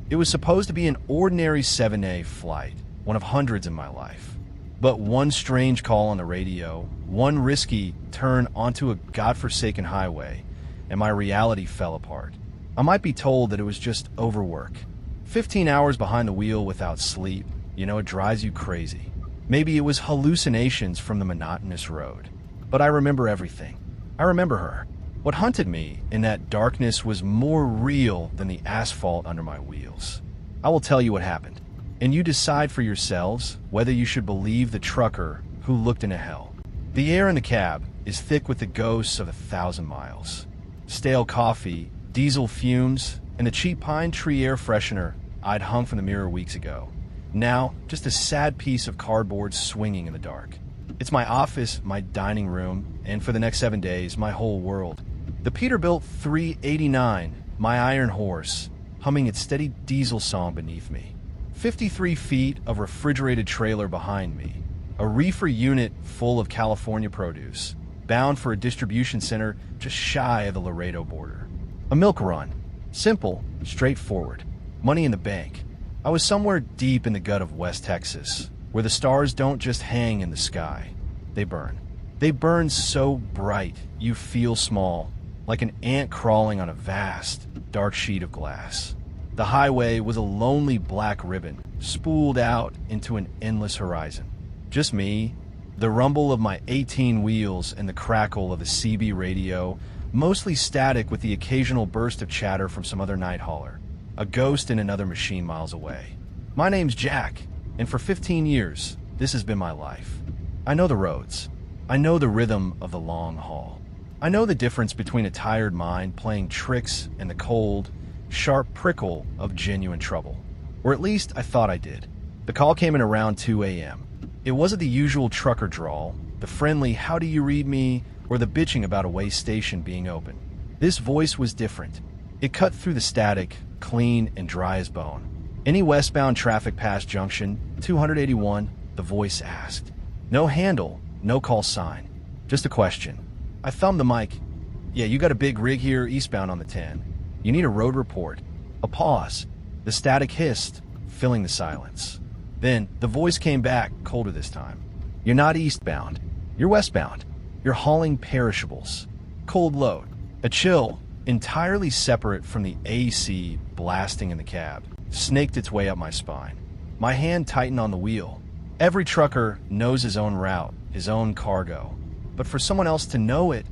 It was supposed to be an ordinary 7A flight, one of hundreds in my life. But one strange call on the radio, one risky turn onto a godforsaken highway, and my reality fell apart. I might be told that it was just overwork. 15 hours behind the wheel without sleep, it drives you crazy. Maybe it was hallucinations from the monotonous road. But I remember everything. I remember her. What hunted me in that darkness was more real than the asphalt under my wheels. I will tell you what happened, and you decide for yourselves whether you should believe the trucker who looked into hell. The air in the cab is thick with the ghosts of 1,000 miles. Stale coffee, diesel fumes, and the cheap pine tree air freshener I'd hung from the mirror weeks ago. Now, just a sad piece of cardboard swinging in the dark. It's my office, my dining room, and for the next 7 days, my whole world. The Peterbilt 389, my iron horse, humming its steady diesel song beneath me. 53 feet of refrigerated trailer behind me. A reefer unit full of California produce, bound for a distribution center just shy of the Laredo border. A milk run. Simple, straightforward. Money in the bank. I was somewhere deep in the gut of West Texas, where the stars don't just hang in the sky. They burn. They burn so bright you feel small, like an ant crawling on a vast, dark sheet of glass. The highway was a lonely black ribbon, spooled out into an endless horizon. Just me, the rumble of my 18 wheels, and the crackle of the CB radio, mostly static with the occasional burst of chatter from some other night hauler. A ghost in another machine miles away. My name's Jack, and for 15 years, this has been my life. I know the roads. I know the rhythm of the long haul. I know the difference between a tired mind playing tricks and the cold, sharp prickle of genuine trouble. Or at least I thought I did. The call came in around 2 a.m. It wasn't the usual trucker drawl, the friendly "how do you read me," or the bitching about a way station being open. This voice was different. It cut through the static, clean and dry as bone. Any westbound traffic past junction 281, the voice asked. No handle, no call sign, just a question. I thumbed the mic. Yeah, you got a big rig here eastbound on the 10. You need a road report. A pause. The static hissed, filling the silence. Then the voice came back, colder this time. You're not eastbound. You're westbound. You're hauling perishables. Cold load. A chill, entirely separate from the AC blasting in the cab, snaked its way up my spine. My hand tightened on the wheel. Every trucker knows his own route, his own cargo. But for someone else to know it,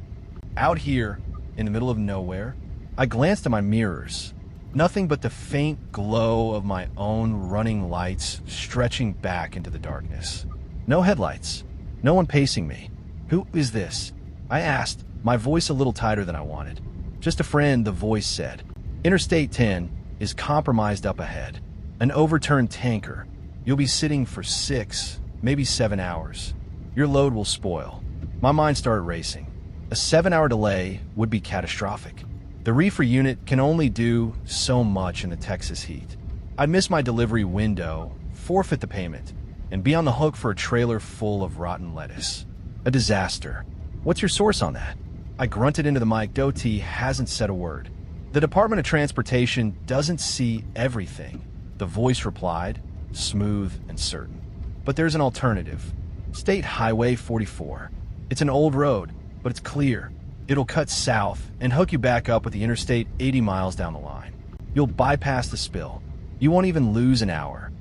out here, in the middle of nowhere, I glanced at my mirrors. Nothing but the faint glow of my own running lights stretching back into the darkness. No headlights. No one pacing me. Who is this? I asked, my voice a little tighter than I wanted. Just a friend, the voice said. Interstate 10 is compromised up ahead. An overturned tanker. You'll be sitting for 6, maybe 7 hours. Your load will spoil. My mind started racing. A 7-hour delay would be catastrophic. The reefer unit can only do so much in the Texas heat. I'd miss my delivery window, forfeit the payment, and be on the hook for a trailer full of rotten lettuce. A disaster. What's your source on that? I grunted into the mic. Doty hasn't said a word. The Department of Transportation doesn't see everything. The voice replied, smooth and certain. But there's an alternative. State Highway 44. It's an old road, but it's clear. It'll cut south and hook you back up with the interstate 80 miles down the line. You'll bypass the spill. You won't even lose an hour.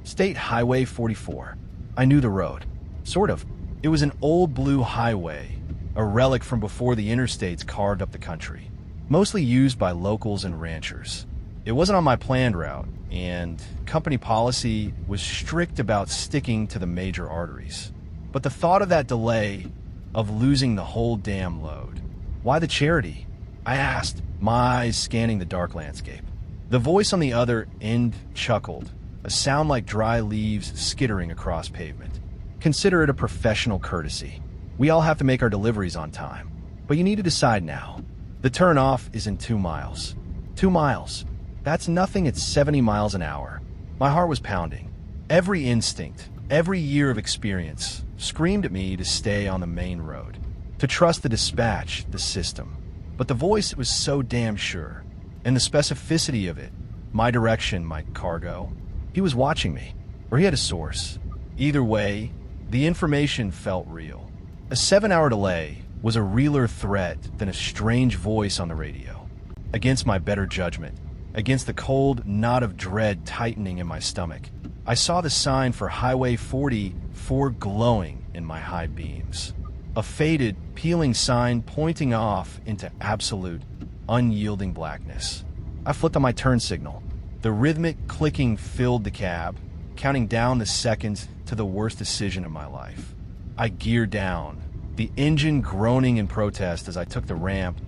State Highway 44. I knew the road. Sort of. It was an old blue highway, a relic from before the interstates carved up the country, mostly used by locals and ranchers. It wasn't on my planned route, and company policy was strict about sticking to the major arteries. But the thought of that delay, of losing the whole damn load. Why the charity? I asked, my eyes scanning the dark landscape. The voice on the other end chuckled, a sound like dry leaves skittering across pavement. Consider it a professional courtesy. We all have to make our deliveries on time. But you need to decide now. The turnoff is in 2 miles. 2 miles. That's nothing at 70 miles an hour. My heart was pounding. Every instinct, every year of experience, screamed at me to stay on the main road, to trust the dispatch, the system. But the voice was so damn sure, and the specificity of it, my direction, my cargo. He was watching me, or he had a source. Either way, the information felt real. A 7-hour delay was a realer threat than a strange voice on the radio. Against my better judgment, against the cold knot of dread tightening in my stomach, I saw the sign for Highway 44 glowing in my high beams. A faded, peeling sign pointing off into absolute, unyielding blackness. I flipped on my turn signal. The rhythmic clicking filled the cab, counting down the seconds to the worst decision of my life. I geared down, the engine groaning in protest as I took the ramp,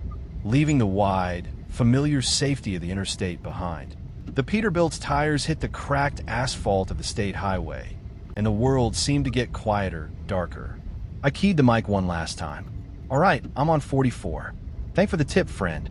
leaving the wide, familiar safety of the interstate behind. The Peterbilt's tires hit the cracked asphalt of the state highway, and the world seemed to get quieter, darker. I keyed the mic one last time. "All right, I'm on 44. Thanks for the tip, friend."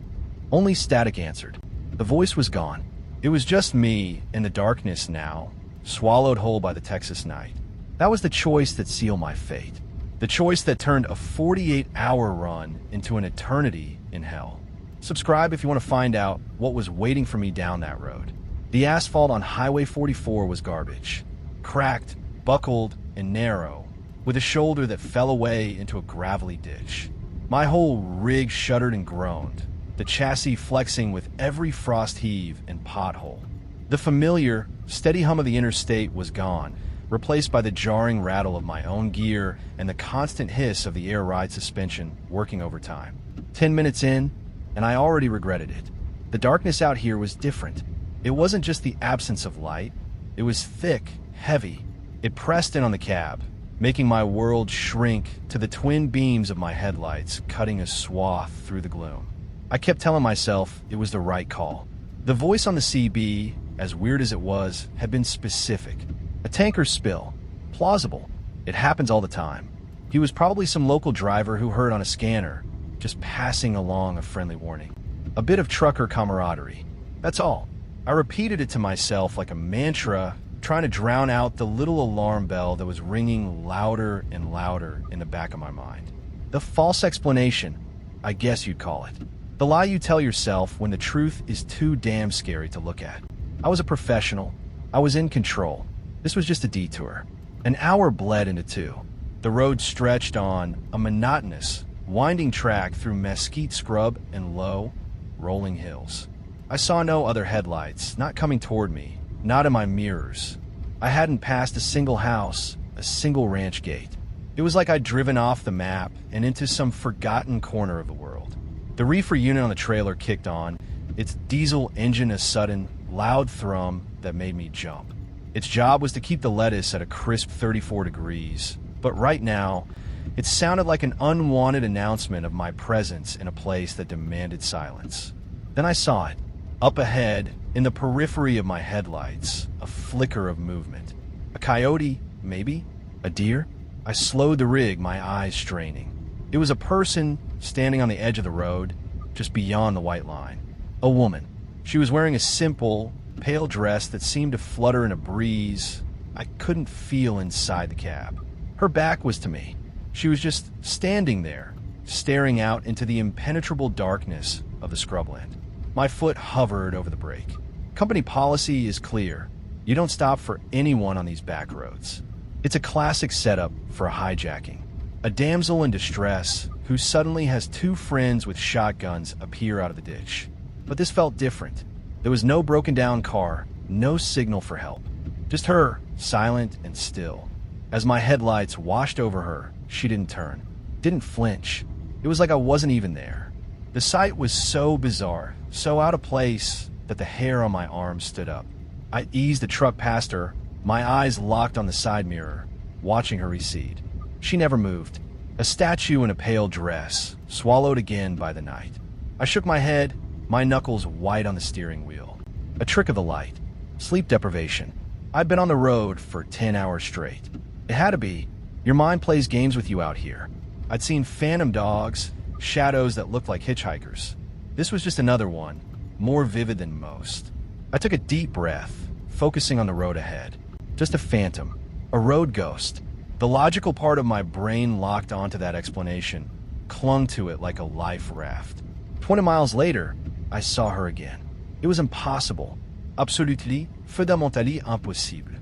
Only static answered. The voice was gone. It was just me in the darkness now, swallowed whole by the Texas night. That was the choice that sealed my fate. The choice that turned a 48-hour run into an eternity in hell. Subscribe if you want to find out what was waiting for me down that road. The asphalt on Highway 44 was garbage. Cracked, buckled, and narrow, with a shoulder that fell away into a gravelly ditch. My whole rig shuddered and groaned, the chassis flexing with every frost heave and pothole. The familiar, steady hum of the interstate was gone, replaced by the jarring rattle of my own gear and the constant hiss of the air ride suspension working overtime. 10 minutes in, and I already regretted it. The darkness out here was different. It wasn't just the absence of light. It was thick, heavy. It pressed in on the cab, making my world shrink to the twin beams of my headlights, cutting a swath through the gloom. I kept telling myself it was the right call. The voice on the CB, as weird as it was, had been specific. A tanker spill. Plausible. It happens all the time. He was probably some local driver who heard on a scanner, just passing along a friendly warning. A bit of trucker camaraderie. That's all. I repeated it to myself like a mantra, trying to drown out the little alarm bell that was ringing louder and louder in the back of my mind. The false explanation, I guess you'd call it. The lie you tell yourself when the truth is too damn scary to look at. I was a professional. I was in control. This was just a detour. An hour bled into 2. The road stretched on a monotonous, winding track through mesquite scrub and low, rolling hills. I saw no other headlights, not coming toward me, not in my mirrors. I hadn't passed a single house, a single ranch gate. It was like I'd driven off the map and into some forgotten corner of the world. The reefer unit on the trailer kicked on, its diesel engine a sudden, loud thrum that made me jump. Its job was to keep the lettuce at a crisp 34 degrees, but right now, it sounded like an unwanted announcement of my presence in a place that demanded silence. Then I saw it. Up ahead, in the periphery of my headlights, a flicker of movement. A coyote, maybe? A deer? I slowed the rig, my eyes straining. It was a person standing on the edge of the road, just beyond the white line. A woman. She was wearing a simple, pale dress that seemed to flutter in a breeze I couldn't feel inside the cab. Her back was to me. She was just standing there, staring out into the impenetrable darkness of the scrubland. My foot hovered over the brake. Company policy is clear. You don't stop for anyone on these back roads. It's a classic setup for a hijacking. A damsel in distress who suddenly has 2 friends with shotguns appear out of the ditch. But this felt different. There was no broken down car, no signal for help. Just her, silent and still. As my headlights washed over her, she didn't turn, didn't flinch. It was like I wasn't even there. The sight was so bizarre, so out of place, that the hair on my arm stood up. I eased the truck past her, my eyes locked on the side mirror, watching her recede. She never moved. A statue in a pale dress, swallowed again by the night. I shook my head, my knuckles white on the steering wheel. A trick of the light. Sleep deprivation. I'd been on the road for 10 hours straight. It had to be. Your mind plays games with you out here. I'd seen phantom dogs, shadows that looked like hitchhikers. This was just another one, more vivid than most. I took a deep breath, focusing on the road ahead. Just a phantom, a road ghost. The logical part of my brain locked onto that explanation, clung to it like a life raft. 20 miles later, I saw her again. It was impossible. Absolutely, fundamentally impossible.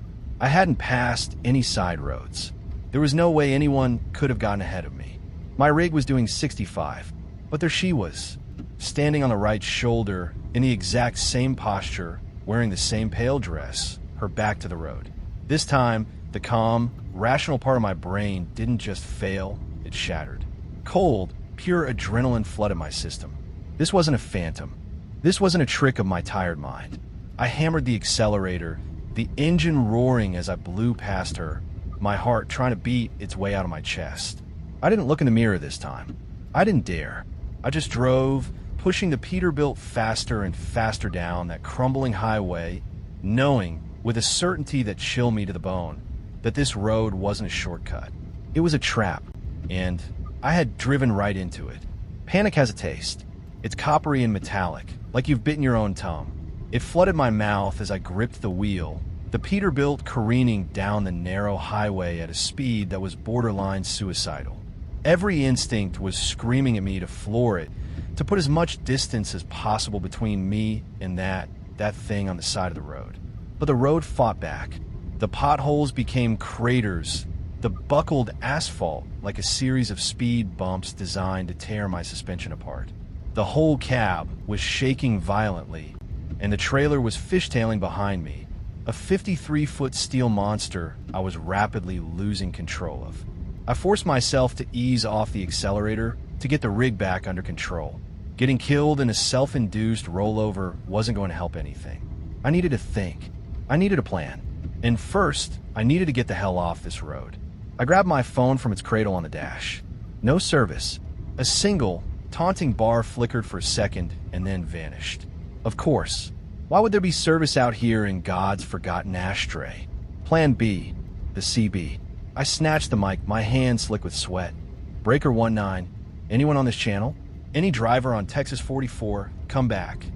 I hadn't passed any side roads. There was no way anyone could have gotten ahead of me. My rig was doing 65, but there she was, standing on the right shoulder in the exact same posture, wearing the same pale dress, her back to the road. This time, the calm, rational part of my brain didn't just fail, it shattered. Cold, pure adrenaline flooded my system. This wasn't a phantom. This wasn't a trick of my tired mind. I hammered the accelerator, the engine roaring as I blew past her, my heart trying to beat its way out of my chest. I didn't look in the mirror this time. I didn't dare. I just drove, pushing the Peterbilt faster and faster down that crumbling highway, knowing, with a certainty that chilled me to the bone, that this road wasn't a shortcut. It was a trap, and I had driven right into it. Panic has a taste. It's coppery and metallic, like you've bitten your own tongue. It flooded my mouth as I gripped the wheel, the Peterbilt careening down the narrow highway at a speed that was borderline suicidal. Every instinct was screaming at me to floor it, to put as much distance as possible between me and that thing on the side of the road. But the road fought back. The potholes became craters, the buckled asphalt like a series of speed bumps designed to tear my suspension apart. The whole cab was shaking violently, and the trailer was fishtailing behind me, a 53-foot steel monster I was rapidly losing control of. I forced myself to ease off the accelerator to get the rig back under control. Getting killed in a self-induced rollover wasn't going to help anything. I needed to think. I needed a plan. And first, I needed to get the hell off this road. I grabbed my phone from its cradle on the dash. No service. A single, taunting bar flickered for a second and then vanished. Of course. Why would there be service out here in God's forgotten ashtray? Plan B, the CB. I snatched the mic, my hands slick with sweat. Breaker 19, anyone on this channel? Any driver on Texas 44, come back.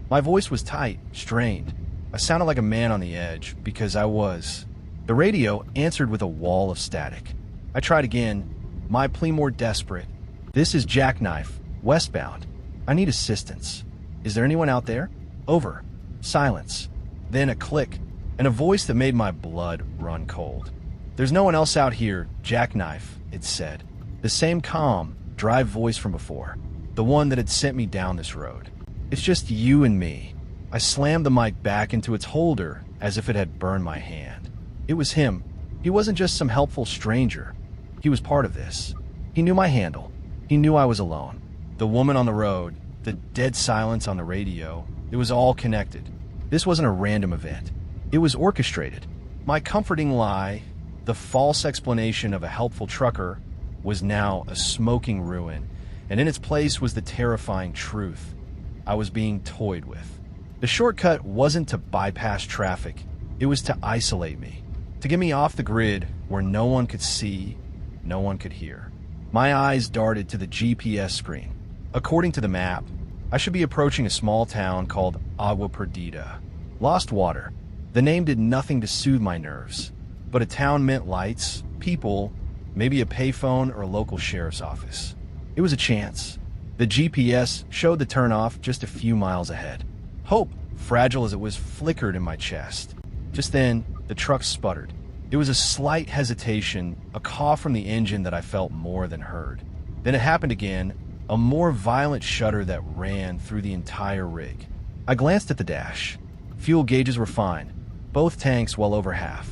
My voice was tight, strained. I sounded like a man on the edge, because I was. The radio answered with a wall of static. I tried again, my plea more desperate. This is Jackknife, westbound. I need assistance. Is there anyone out there? Over. Silence. Then a click, and a voice that made my blood run cold. There's no one else out here, Jackknife, it said. The same calm, dry voice from before. The one that had sent me down this road. It's just you and me. I slammed the mic back into its holder as if it had burned my hand. It was him. He wasn't just some helpful stranger. He was part of this. He knew my handle. He knew I was alone. The woman on the road, the dead silence on the radio, it was all connected. This wasn't a random event. It was orchestrated. My comforting lie, the false explanation of a helpful trucker, was now a smoking ruin, and in its place was the terrifying truth. I was being toyed with. The shortcut wasn't to bypass traffic. It was to isolate me, to get me off the grid where no one could see, no one could hear. My eyes darted to the GPS screen. According to the map, I should be approaching a small town called Agua Perdida. Lost water. The name did nothing to soothe my nerves, but a town meant lights, people, maybe a payphone or a local sheriff's office. It was a chance. The GPS showed the turnoff just a few miles ahead. Hope, fragile as it was, flickered in my chest. Just then, the truck sputtered. It was a slight hesitation, a cough from the engine that I felt more than heard. Then it happened again, a more violent shudder that ran through the entire rig. I glanced at the dash. Fuel gauges were fine, both tanks well over half.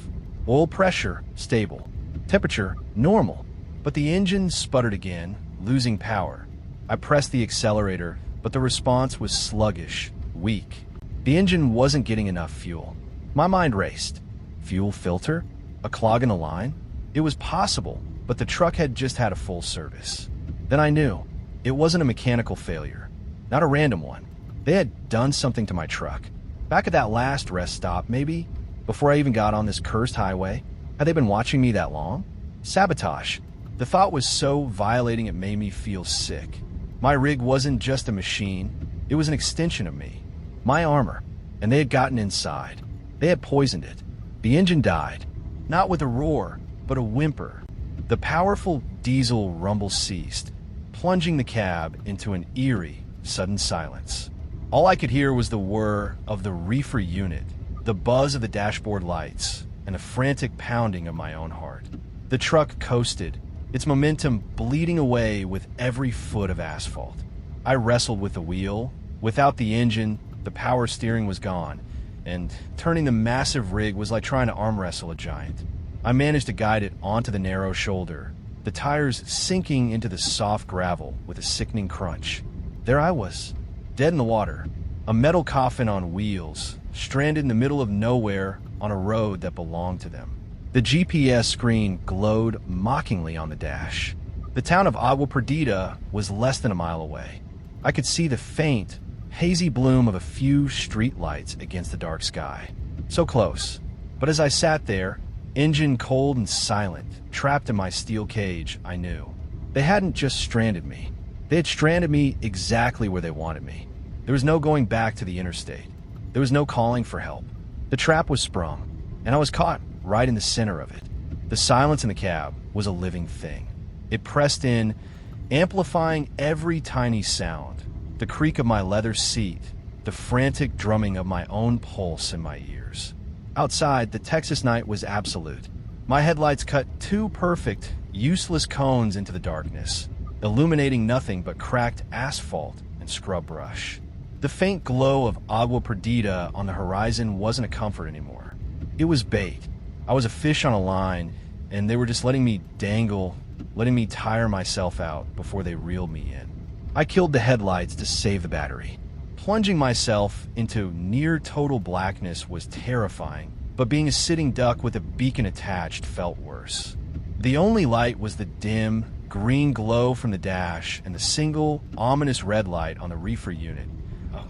Oil pressure, stable. Temperature, normal. But the engine sputtered again, losing power. I pressed the accelerator, but the response was sluggish, weak. The engine wasn't getting enough fuel. My mind raced. Fuel filter? A clog in the line? It was possible, but the truck had just had a full service. Then I knew. It wasn't a mechanical failure. Not a random one. They had done something to my truck. Back at that last rest stop, maybe, before I even got on this cursed highway. Had they been watching me that long? Sabotage. The thought was so violating it made me feel sick. My rig wasn't just a machine. It was an extension of me. My armor. And they had gotten inside. They had poisoned it. The engine died. Not with a roar, but a whimper. The powerful diesel rumble ceased, plunging the cab into an eerie, sudden silence. All I could hear was the whir of the reefer unit, the buzz of the dashboard lights, and the frantic pounding of my own heart. The truck coasted, its momentum bleeding away with every foot of asphalt. I wrestled with the wheel. Without the engine, the power steering was gone, and turning the massive rig was like trying to arm wrestle a giant. I managed to guide it onto the narrow shoulder, the tires sinking into the soft gravel with a sickening crunch. There I was, dead in the water, a metal coffin on wheels, stranded in the middle of nowhere on a road that belonged to them. The GPS screen glowed mockingly on the dash. The town of Agua Perdida was less than a mile away. I could see the faint, hazy bloom of a few street lights against the dark sky. So close. But as I sat there, engine cold and silent, trapped in my steel cage, I knew. They hadn't just stranded me. They had stranded me exactly where they wanted me. There was no going back to the interstate. There was no calling for help. The trap was sprung, and I was caught right in the center of it. The silence in the cab was a living thing. It pressed in, amplifying every tiny sound, the creak of my leather seat, the frantic drumming of my own pulse in my ears. Outside, the Texas night was absolute. My headlights cut two perfect, useless cones into the darkness, illuminating nothing but cracked asphalt and scrub brush. The faint glow of Agua Perdida on the horizon wasn't a comfort anymore. It was bait. I was a fish on a line, and they were just letting me dangle, letting me tire myself out before they reeled me in. I killed the headlights to save the battery. Plunging myself into near-total blackness was terrifying, but being a sitting duck with a beacon attached felt worse. The only light was the dim, green glow from the dash and the single, ominous red light on the reefer unit,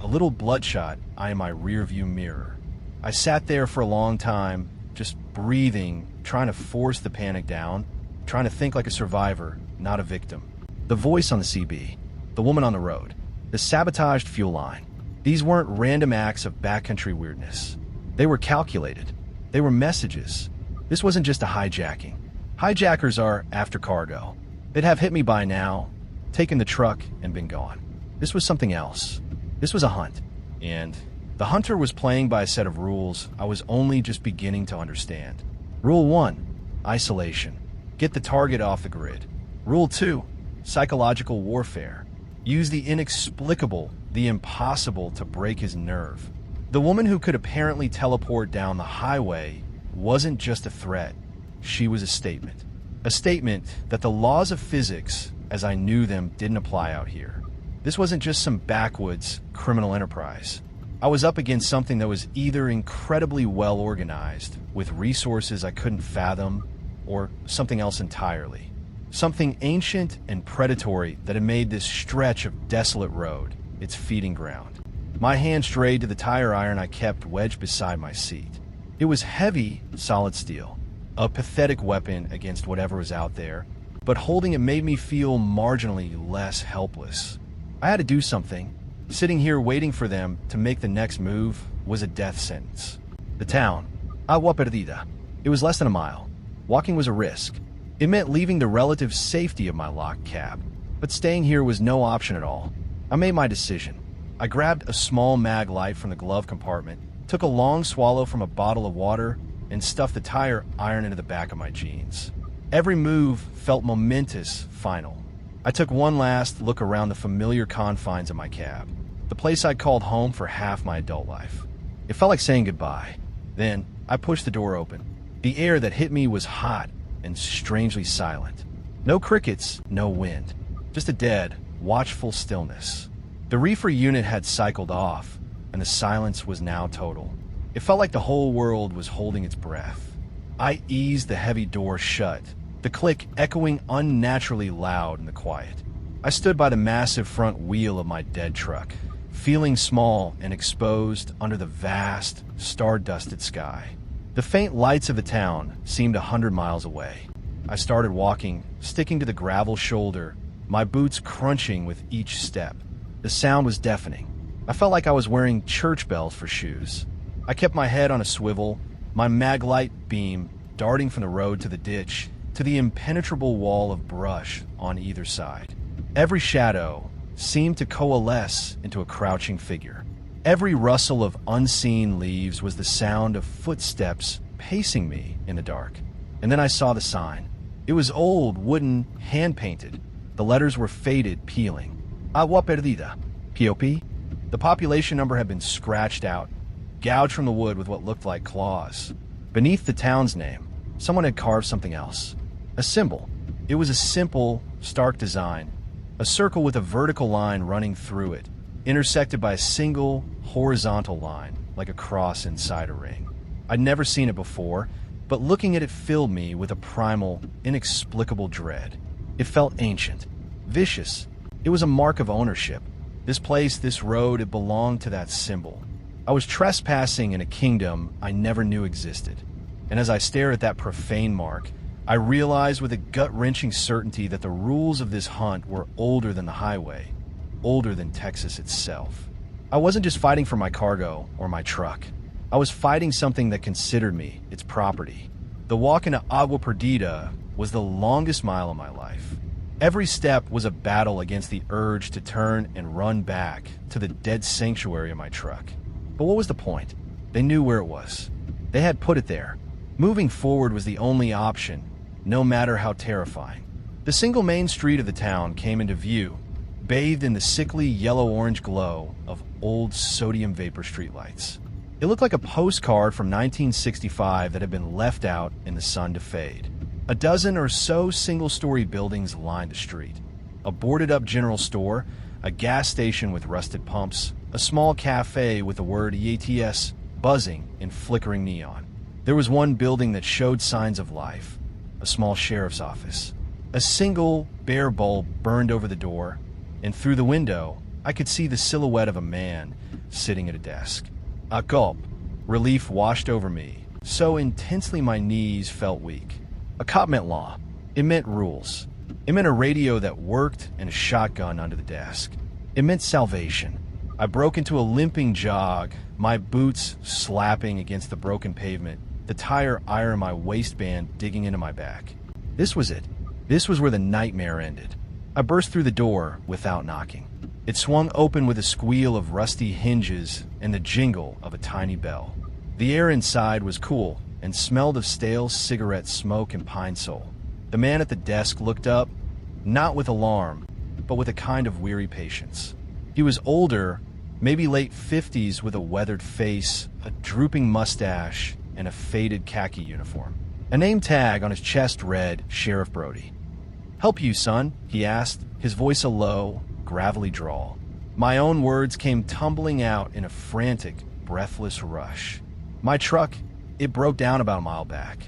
a little bloodshot eye in my rearview mirror. I sat there for a long time, just breathing, trying to force the panic down, trying to think like a survivor, not a victim. The voice on the CB, the woman on the road, the sabotaged fuel line. These weren't random acts of backcountry weirdness. They were calculated. They were messages. This wasn't just a hijacking. Hijackers are after cargo. They'd have hit me by now, taken the truck, and been gone. This was something else. This was a hunt. And the hunter was playing by a set of rules I was only just beginning to understand. Rule 1, isolation. Get the target off the grid. Rule 2, psychological warfare. Use the inexplicable, the impossible to break his nerve. The woman who could apparently teleport down the highway wasn't just a threat. She was a statement. A statement that the laws of physics, as I knew them, didn't apply out here. This wasn't just some backwoods criminal enterprise. I was up against something that was either incredibly well organized, with resources I couldn't fathom, or something else entirely. Something ancient and predatory that had made this stretch of desolate road its feeding ground. My hand strayed to the tire iron I kept wedged beside my seat. It was heavy, solid steel, a pathetic weapon against whatever was out there, but holding it made me feel marginally less helpless. I had to do something. Sitting here waiting for them to make the next move was a death sentence. The town, Agua Perdida. It was less than a mile. Walking was a risk. It meant leaving the relative safety of my locked cab, but staying here was no option at all. I made my decision. I grabbed a small mag light from the glove compartment, took a long swallow from a bottle of water, and stuffed the tire iron into the back of my jeans. Every move felt momentous, final. I took one last look around the familiar confines of my cab, the place I'd called home for half my adult life. It felt like saying goodbye. Then I pushed the door open. The air that hit me was hot and strangely silent. No crickets, no wind. Just a dead, watchful stillness. The reefer unit had cycled off, and the silence was now total. It felt like the whole world was holding its breath. I eased the heavy door shut, the click echoing unnaturally loud in the quiet. I stood by the massive front wheel of my dead truck, feeling small and exposed under the vast, star-dusted sky. The faint lights of the town seemed 100 miles away. I started walking, sticking to the gravel shoulder, my boots crunching with each step. The sound was deafening. I felt like I was wearing church bells for shoes. I kept my head on a swivel, my mag light beam darting from the road to the ditch, to the impenetrable wall of brush on either side. Every shadow seemed to coalesce into a crouching figure. Every rustle of unseen leaves was the sound of footsteps pacing me in the dark. And then I saw the sign. It was old, wooden, hand-painted. The letters were faded, peeling. Agua perdida. POP? The population number had been scratched out, gouged from the wood with what looked like claws. Beneath the town's name, someone had carved something else. A symbol. It was a simple, stark design. A circle with a vertical line running through it, intersected by a single, horizontal line, like a cross inside a ring. I'd never seen it before, but looking at it filled me with a primal, inexplicable dread. It felt ancient, vicious. It was a mark of ownership. This place, this road, it belonged to that symbol. I was trespassing in a kingdom I never knew existed. And as I stared at that profane mark, I realized with a gut-wrenching certainty that the rules of this hunt were older than the highway, older than Texas itself. I wasn't just fighting for my cargo or my truck. I was fighting something that considered me its property. The walk into Agua Perdida was the longest mile of my life. Every step was a battle against the urge to turn and run back to the dead sanctuary of my truck. But what was the point? They knew where it was. They had put it there. Moving forward was the only option, no matter how terrifying. The single main street of the town came into view, bathed in the sickly yellow-orange glow of old sodium vapor streetlights. It looked like a postcard from 1965 that had been left out in the sun to fade. A dozen or so single-story buildings lined the street. A boarded-up general store, a gas station with rusted pumps, a small cafe with the word EATS buzzing in flickering neon. There was one building that showed signs of life, a small sheriff's office. A single, bare bulb burned over the door, and through the window, I could see the silhouette of a man sitting at a desk. A gulp. Relief washed over me, so intensely my knees felt weak. A cop meant law. It meant rules. It meant a radio that worked and a shotgun under the desk. It meant salvation. I broke into a limping jog, my boots slapping against the broken pavement, the tire iron in my waistband digging into my back. This was it. This was where the nightmare ended. I burst through the door without knocking. It swung open with a squeal of rusty hinges and the jingle of a tiny bell. The air inside was cool and smelled of stale cigarette smoke and pine sol. The man at the desk looked up, not with alarm, but with a kind of weary patience. He was older, maybe late 50s, with a weathered face, a drooping mustache, and a faded khaki uniform. A name tag on his chest read Sheriff Brody. "Help you, son?" he asked, his voice a low, gravelly drawl. My own words came tumbling out in a frantic, breathless rush. My truck, it broke down about a mile back,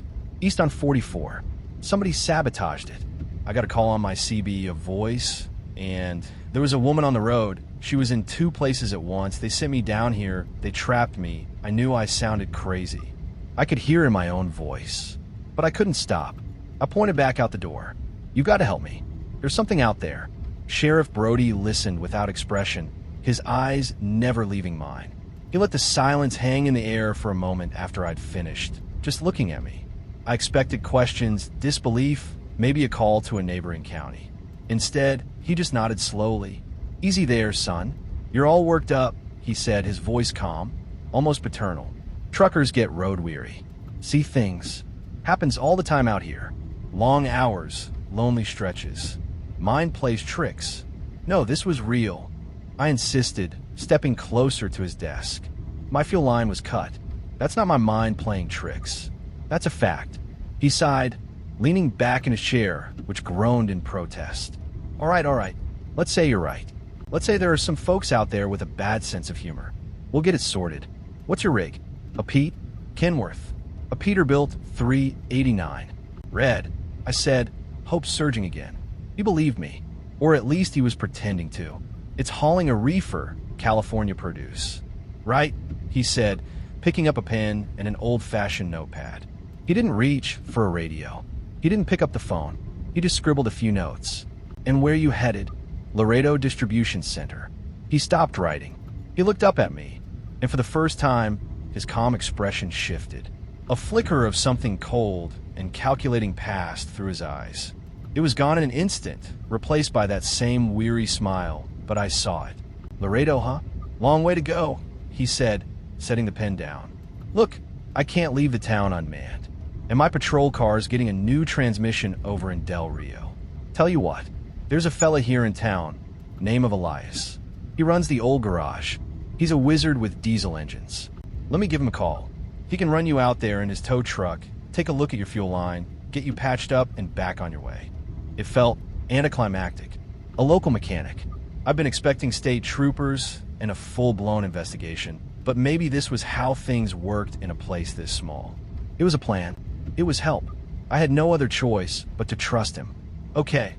east on 44. Somebody sabotaged it. I got a call on my CB, a voice, and there was a woman on the road. She was in two places at once. They sent me down here. They trapped me. I knew I sounded crazy. I could hear in my own voice, but I couldn't stop. I pointed back out the door. "You got to help me. There's something out there." Sheriff Brody listened without expression, his eyes never leaving mine. He let the silence hang in the air for a moment after I'd finished, just looking at me. I expected questions, disbelief, maybe a call to a neighboring county. Instead, he just nodded slowly. "Easy there, son. You're all worked up," he said, his voice calm, almost paternal. "Truckers get road weary. See things. Happens all the time out here. Long hours, lonely stretches. Mind plays tricks. No, this was real." I insisted, stepping closer to his desk. My fuel line was cut. "That's not my mind playing tricks. That's a fact." He sighed, leaning back in his chair, which groaned in protest. All right. Let's say you're right. Let's say there are some folks out there with a bad sense of humor. We'll get it sorted. What's your rig? A Pete? Kenworth. A Peterbilt 389. Red. I said, hope surging again. He believed me, or at least he was pretending to. "It's hauling a reefer, California produce." "Right," he said, picking up a pen and an old-fashioned notepad. He didn't reach for a radio. He didn't pick up the phone. He just scribbled a few notes. "And where you headed?" "Laredo Distribution Center." He stopped writing. He looked up at me, and for the first time, his calm expression shifted. A flicker of something cold and calculating passed through his eyes. It was gone in an instant, replaced by that same weary smile, but I saw it. "Laredo, huh? Long way to go," he said, setting the pen down. Look, I can't leave the town unmanned, and my patrol car's getting a new transmission over in Del Rio. Tell you what, there's a fella here in town, name of Elias. He runs the old garage. He's a wizard with diesel engines. Let me give him a call. He can run you out there in his tow truck, take a look at your fuel line, get you patched up and back on your way. It felt anticlimactic. A local mechanic. I've been expecting state troopers and a full-blown investigation, but maybe this was how things worked in a place this small. It was a plan. It was help. I had no other choice but to trust him. Okay.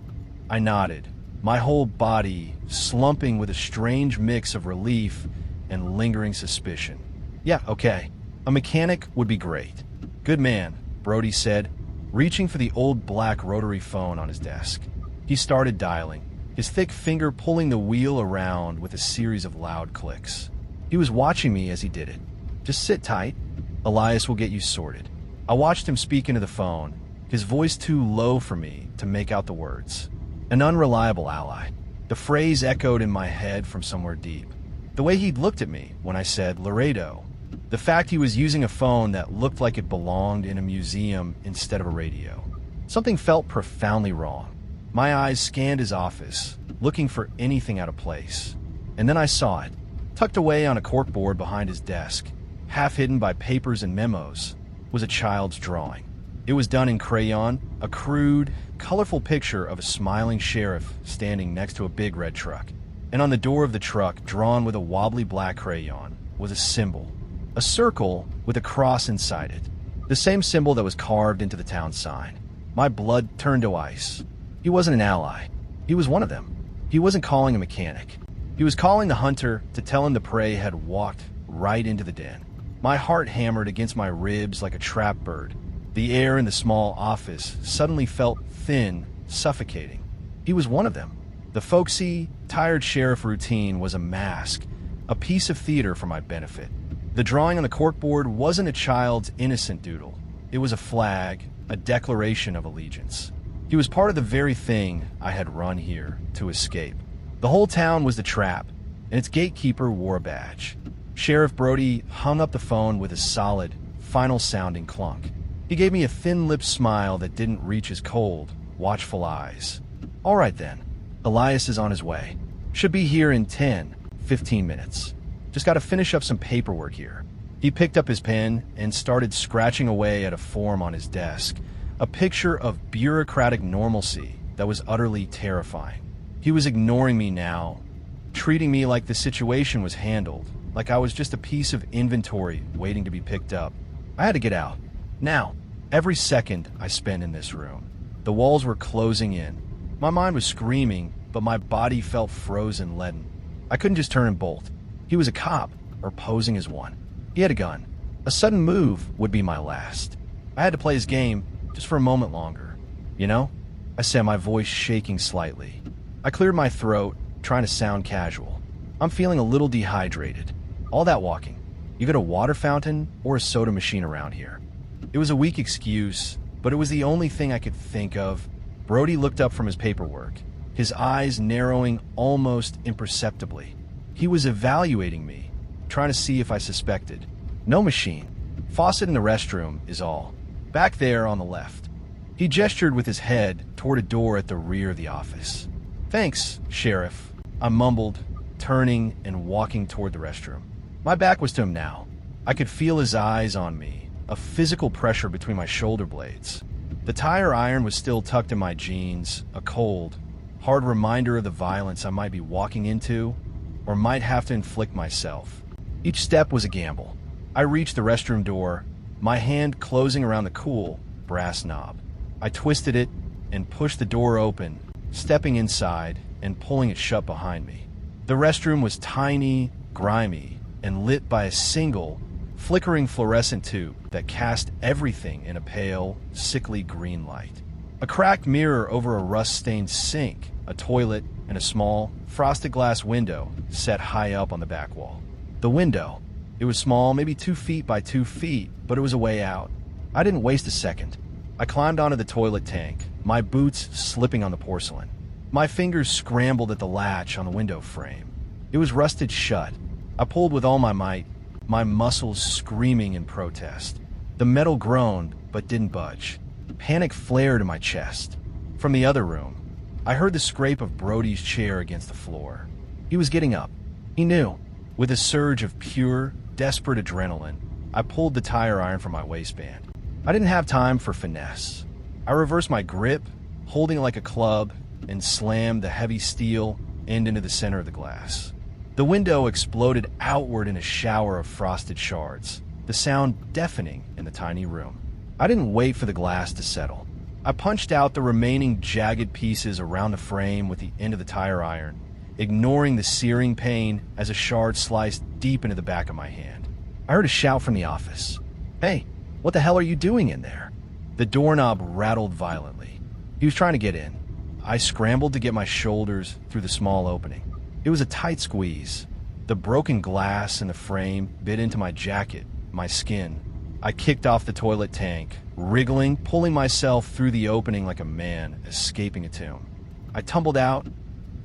I nodded, my whole body slumping with a strange mix of relief and lingering suspicion. Yeah, okay. A mechanic would be great. Good man, Brody said, reaching for the old black rotary phone on his desk. He started dialing, his thick finger pulling the wheel around with a series of loud clicks. He was watching me as he did it. Just sit tight. Elias will get you sorted. I watched him speak into the phone, his voice too low for me to make out the words. An unreliable ally. The phrase echoed in my head from somewhere deep. The way he'd looked at me when I said Laredo. The fact he was using a phone that looked like it belonged in a museum instead of a radio. Something felt profoundly wrong. My eyes scanned his office, looking for anything out of place. And then I saw it, tucked away on a corkboard behind his desk, half hidden by papers and memos, was a child's drawing. It was done in crayon, a crude, colorful picture of a smiling sheriff standing next to a big red truck. And on the door of the truck, drawn with a wobbly black crayon, was a symbol. A circle with a cross inside it. The same symbol that was carved into the town sign. My blood turned to ice. He wasn't an ally. He was one of them. He wasn't calling a mechanic. He was calling the hunter to tell him the prey had walked right into the den. My heart hammered against my ribs like a trap bird. The air in the small office suddenly felt thin, suffocating. He was one of them. The folksy, tired sheriff routine was a mask, a piece of theater for my benefit. The drawing on the corkboard wasn't a child's innocent doodle. It was a flag, a declaration of allegiance. He was part of the very thing I had run here to escape. The whole town was the trap, and its gatekeeper wore a badge. Sheriff Brody hung up the phone with a solid, final-sounding clunk. He gave me a thin-lipped smile that didn't reach his cold, watchful eyes. All right then, Elias is on his way. Should be here in 10, 15 minutes. Just got to finish up some paperwork here. He picked up his pen and started scratching away at a form on his desk, a picture of bureaucratic normalcy that was utterly terrifying. He was ignoring me now, treating me like the situation was handled, like I was just a piece of inventory waiting to be picked up. I had to get out. Now, every second I spent in this room. The walls were closing in. My mind was screaming, but my body felt frozen leaden. I couldn't just turn and bolt. He was a cop, or posing as one. He had a gun. A sudden move would be my last. I had to play his game just for a moment longer. You know? I said, my voice shaking slightly. I cleared my throat, trying to sound casual. I'm feeling a little dehydrated. All that walking. You got a water fountain or a soda machine around here? It was a weak excuse, but it was the only thing I could think of. Brody looked up from his paperwork, his eyes narrowing almost imperceptibly. He was evaluating me, trying to see if I suspected. No machine. Faucet in the restroom is all. Back there on the left. He gestured with his head toward a door at the rear of the office. Thanks, Sheriff, I mumbled, turning and walking toward the restroom. My back was to him now. I could feel his eyes on me, a physical pressure between my shoulder blades. The tire iron was still tucked in my jeans, a cold, hard reminder of the violence I might be walking into or might have to inflict myself. Each step was a gamble. I reached the restroom door, my hand closing around the cool, brass knob. I twisted it and pushed the door open, stepping inside and pulling it shut behind me. The restroom was tiny, grimy, and lit by a single, flickering fluorescent tube that cast everything in a pale, sickly green light. A cracked mirror over a rust-stained sink, a toilet, and a small, frosted glass window set high up on the back wall. The window. It was small, maybe 2 feet by 2 feet, but it was a way out. I didn't waste a second. I climbed onto the toilet tank, my boots slipping on the porcelain. My fingers scrambled at the latch on the window frame. It was rusted shut, I pulled with all my might, my muscles screaming in protest. The metal groaned, but didn't budge. Panic flared in my chest. From the other room, I heard the scrape of Brody's chair against the floor. He was getting up. He knew. With a surge of pure, desperate adrenaline, I pulled the tire iron from my waistband. I didn't have time for finesse. I reversed my grip, holding it like a club, and slammed the heavy steel end into the center of the glass. The window exploded outward in a shower of frosted shards, the sound deafening in the tiny room. I didn't wait for the glass to settle. I punched out the remaining jagged pieces around the frame with the end of the tire iron, ignoring the searing pain as a shard sliced deep into the back of my hand. I heard a shout from the office. "Hey, what the hell are you doing in there?" The doorknob rattled violently. He was trying to get in. I scrambled to get my shoulders through the small opening. It was a tight squeeze. The broken glass in the frame bit into my jacket, my skin. I kicked off the toilet tank, wriggling, pulling myself through the opening like a man escaping a tomb. I tumbled out,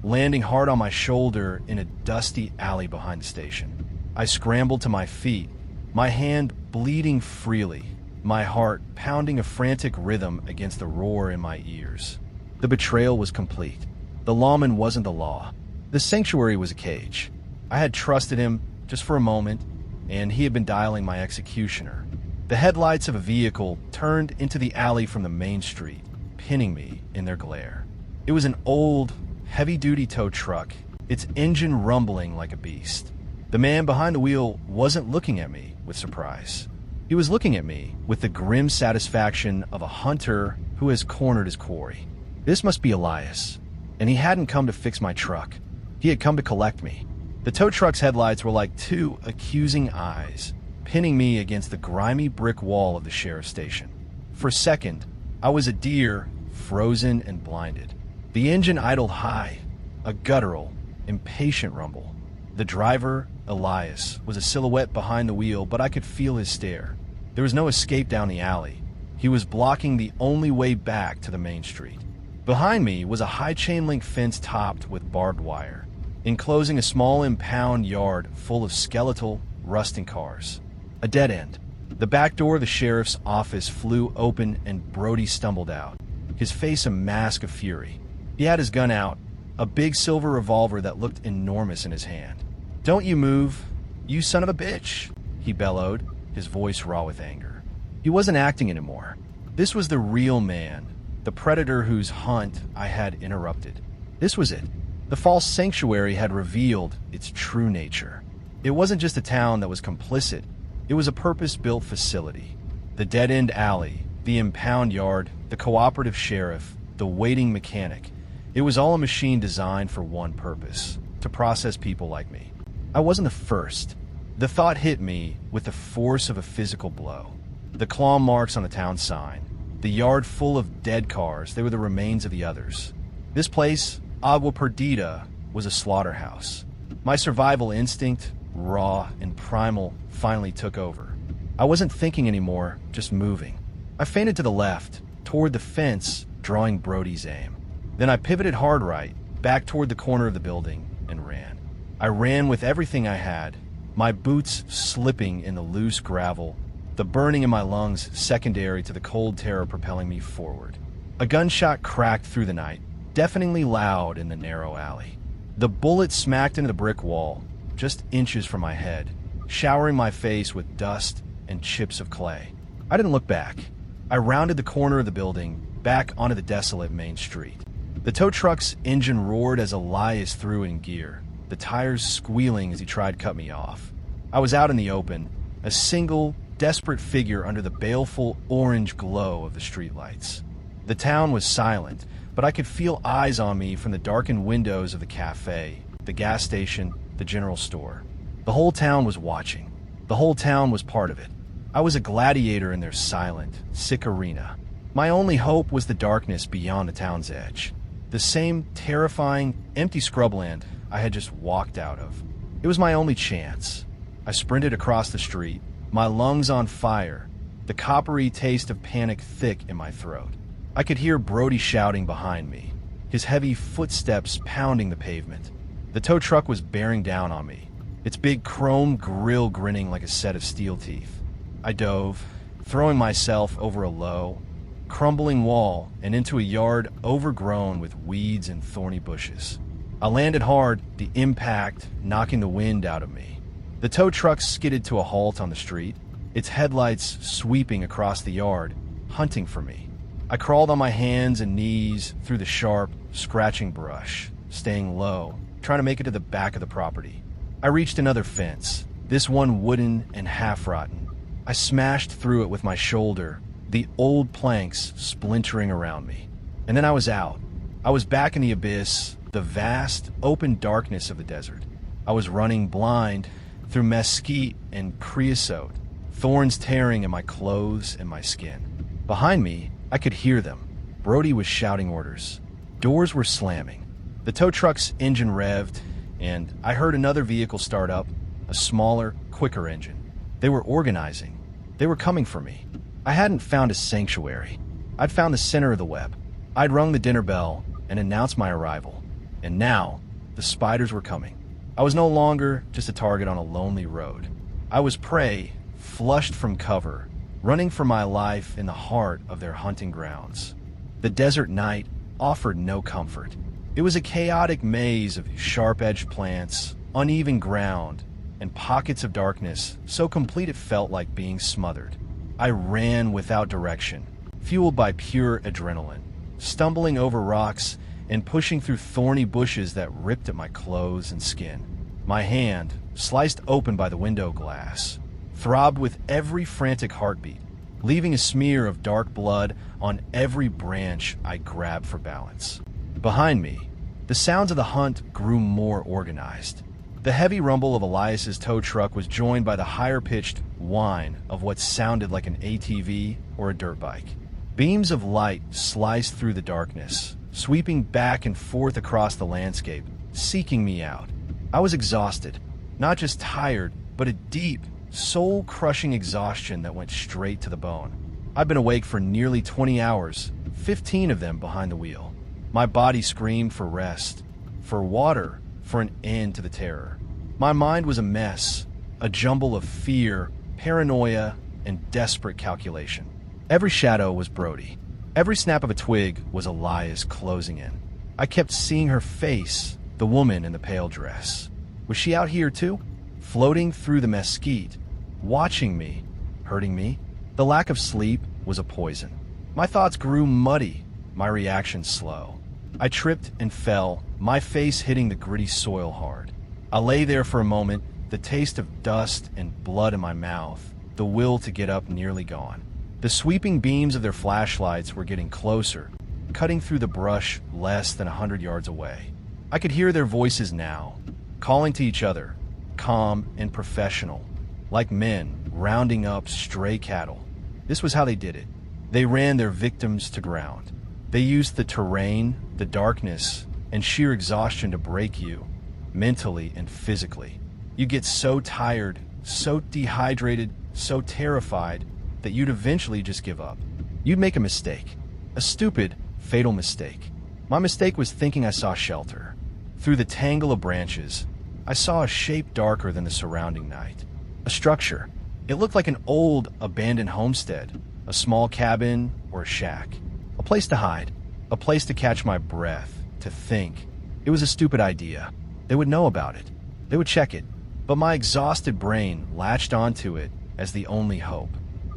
landing hard on my shoulder in a dusty alley behind the station. I scrambled to my feet, my hand bleeding freely, my heart pounding a frantic rhythm against the roar in my ears. The betrayal was complete. The lawman wasn't the law. The sanctuary was a cage. I had trusted him just for a moment, and he had been dialing my executioner. The headlights of a vehicle turned into the alley from the main street, pinning me in their glare. It was an old, heavy-duty tow truck, its engine rumbling like a beast. The man behind the wheel wasn't looking at me with surprise. He was looking at me with the grim satisfaction of a hunter who has cornered his quarry. This must be Elias, and he hadn't come to fix my truck. He had come to collect me. The tow truck's headlights were like two accusing eyes, pinning me against the grimy brick wall of the sheriff's station. For a second, I was a deer, frozen and blinded. The engine idled high, a guttural, impatient rumble. The driver, Elias, was a silhouette behind the wheel, but I could feel his stare. There was no escape down the alley. He was blocking the only way back to the main street. Behind me was a high chain-link fence topped with barbed wire, enclosing a small impound yard full of skeletal, rusting cars. A dead end. The back door of the sheriff's office flew open and Brody stumbled out, his face a mask of fury. He had his gun out, a big silver revolver that looked enormous in his hand. "Don't you move, you son of a bitch," he bellowed, his voice raw with anger. He wasn't acting anymore. This was the real man, the predator whose hunt I had interrupted. This was it. The false sanctuary had revealed its true nature. It wasn't just a town that was complicit. It was a purpose-built facility. The dead-end alley, the impound yard, the cooperative sheriff, the waiting mechanic. It was all a machine designed for one purpose, to process people like me. I wasn't the first. The thought hit me with the force of a physical blow. The claw marks on the town sign. The yard full of dead cars, they were the remains of the others. This place, Agua Perdida, was a slaughterhouse. My survival instinct, raw and primal, finally took over. I wasn't thinking anymore, just moving. I feinted to the left, toward the fence, drawing Brody's aim. Then I pivoted hard right, back toward the corner of the building, and ran. I ran with everything I had, my boots slipping in the loose gravel, the burning in my lungs secondary to the cold terror propelling me forward. A gunshot cracked through the night, deafeningly loud in the narrow alley. The bullet smacked into the brick wall, just inches from my head, showering my face with dust and chips of clay. I didn't look back. I rounded the corner of the building, back onto the desolate main street. The tow truck's engine roared as Elias threw in gear, the tires squealing as he tried to cut me off. I was out in the open, a single, desperate figure under the baleful orange glow of the streetlights. The town was silent, but I could feel eyes on me from the darkened windows of the cafe, the gas station, the general store. The whole town was watching. The whole town was part of it. I was a gladiator in their silent, sick arena. My only hope was the darkness beyond the town's edge. The same terrifying, empty scrubland I had just walked out of. It was my only chance. I sprinted across the street, my lungs on fire, the coppery taste of panic thick in my throat. I could hear Brody shouting behind me, his heavy footsteps pounding the pavement. The tow truck was bearing down on me, its big chrome grill grinning like a set of steel teeth. I dove, throwing myself over a low, crumbling wall and into a yard overgrown with weeds and thorny bushes. I landed hard, the impact knocking the wind out of me. The tow truck skidded to a halt on the street, its headlights sweeping across the yard, hunting for me. I crawled on my hands and knees through the sharp, scratching brush, staying low, trying to make it to the back of the property. I reached another fence, this one wooden and half-rotten. I smashed through it with my shoulder, the old planks splintering around me. And then I was out. I was back in the abyss, the vast, open darkness of the desert. I was running blind through mesquite and creosote, thorns tearing at my clothes and my skin. Behind me, I could hear them. Brody was shouting orders. Doors were slamming. The tow truck's engine revved, and I heard another vehicle start up, a smaller, quicker engine. They were organizing. They were coming for me. I hadn't found a sanctuary. I'd found the center of the web. I'd rung the dinner bell and announced my arrival. And now, the spiders were coming. I was no longer just a target on a lonely road. I was prey, flushed from cover, running for my life in the heart of their hunting grounds. The desert night offered no comfort. It was a chaotic maze of sharp-edged plants, uneven ground, and pockets of darkness so complete it felt like being smothered. I ran without direction, fueled by pure adrenaline, stumbling over rocks and pushing through thorny bushes that ripped at my clothes and skin. My hand, sliced open by the window glass, throbbed with every frantic heartbeat, leaving a smear of dark blood on every branch I grabbed for balance. Behind me, the sounds of the hunt grew more organized. The heavy rumble of Elias's tow truck was joined by the higher-pitched whine of what sounded like an ATV or a dirt bike. Beams of light sliced through the darkness, sweeping back and forth across the landscape, seeking me out. I was exhausted, not just tired, but a deep, soul-crushing exhaustion that went straight to the bone. I'd been awake for nearly 20 hours, 15 of them behind the wheel. My body screamed for rest, for water, for an end to the terror. My mind was a mess, a jumble of fear, paranoia, and desperate calculation. Every shadow was Brody. Every snap of a twig was Elias closing in. I kept seeing her face, the woman in the pale dress. Was she out here too? Floating through the mesquite, watching me, hurting me? The lack of sleep was a poison. My thoughts grew muddy, my reactions slow. I tripped and fell, my face hitting the gritty soil hard. I lay there for a moment, the taste of dust and blood in my mouth, the will to get up nearly gone. The sweeping beams of their flashlights were getting closer, cutting through the brush less than 100 yards away. I could hear their voices now, calling to each other, calm and professional, like men rounding up stray cattle. This was how they did it. They ran their victims to ground. They used the terrain, the darkness, and sheer exhaustion to break you, mentally and physically. You get so tired, so dehydrated, so terrified, that you'd eventually just give up. You'd make a mistake. A stupid, fatal mistake. My mistake was thinking I saw shelter. Through the tangle of branches, I saw a shape darker than the surrounding night. A structure. It looked like an old, abandoned homestead, a small cabin or a shack. A place to hide, a place to catch my breath, to think. It was a stupid idea. They would know about it. They would check it. But my exhausted brain latched onto it as the only hope.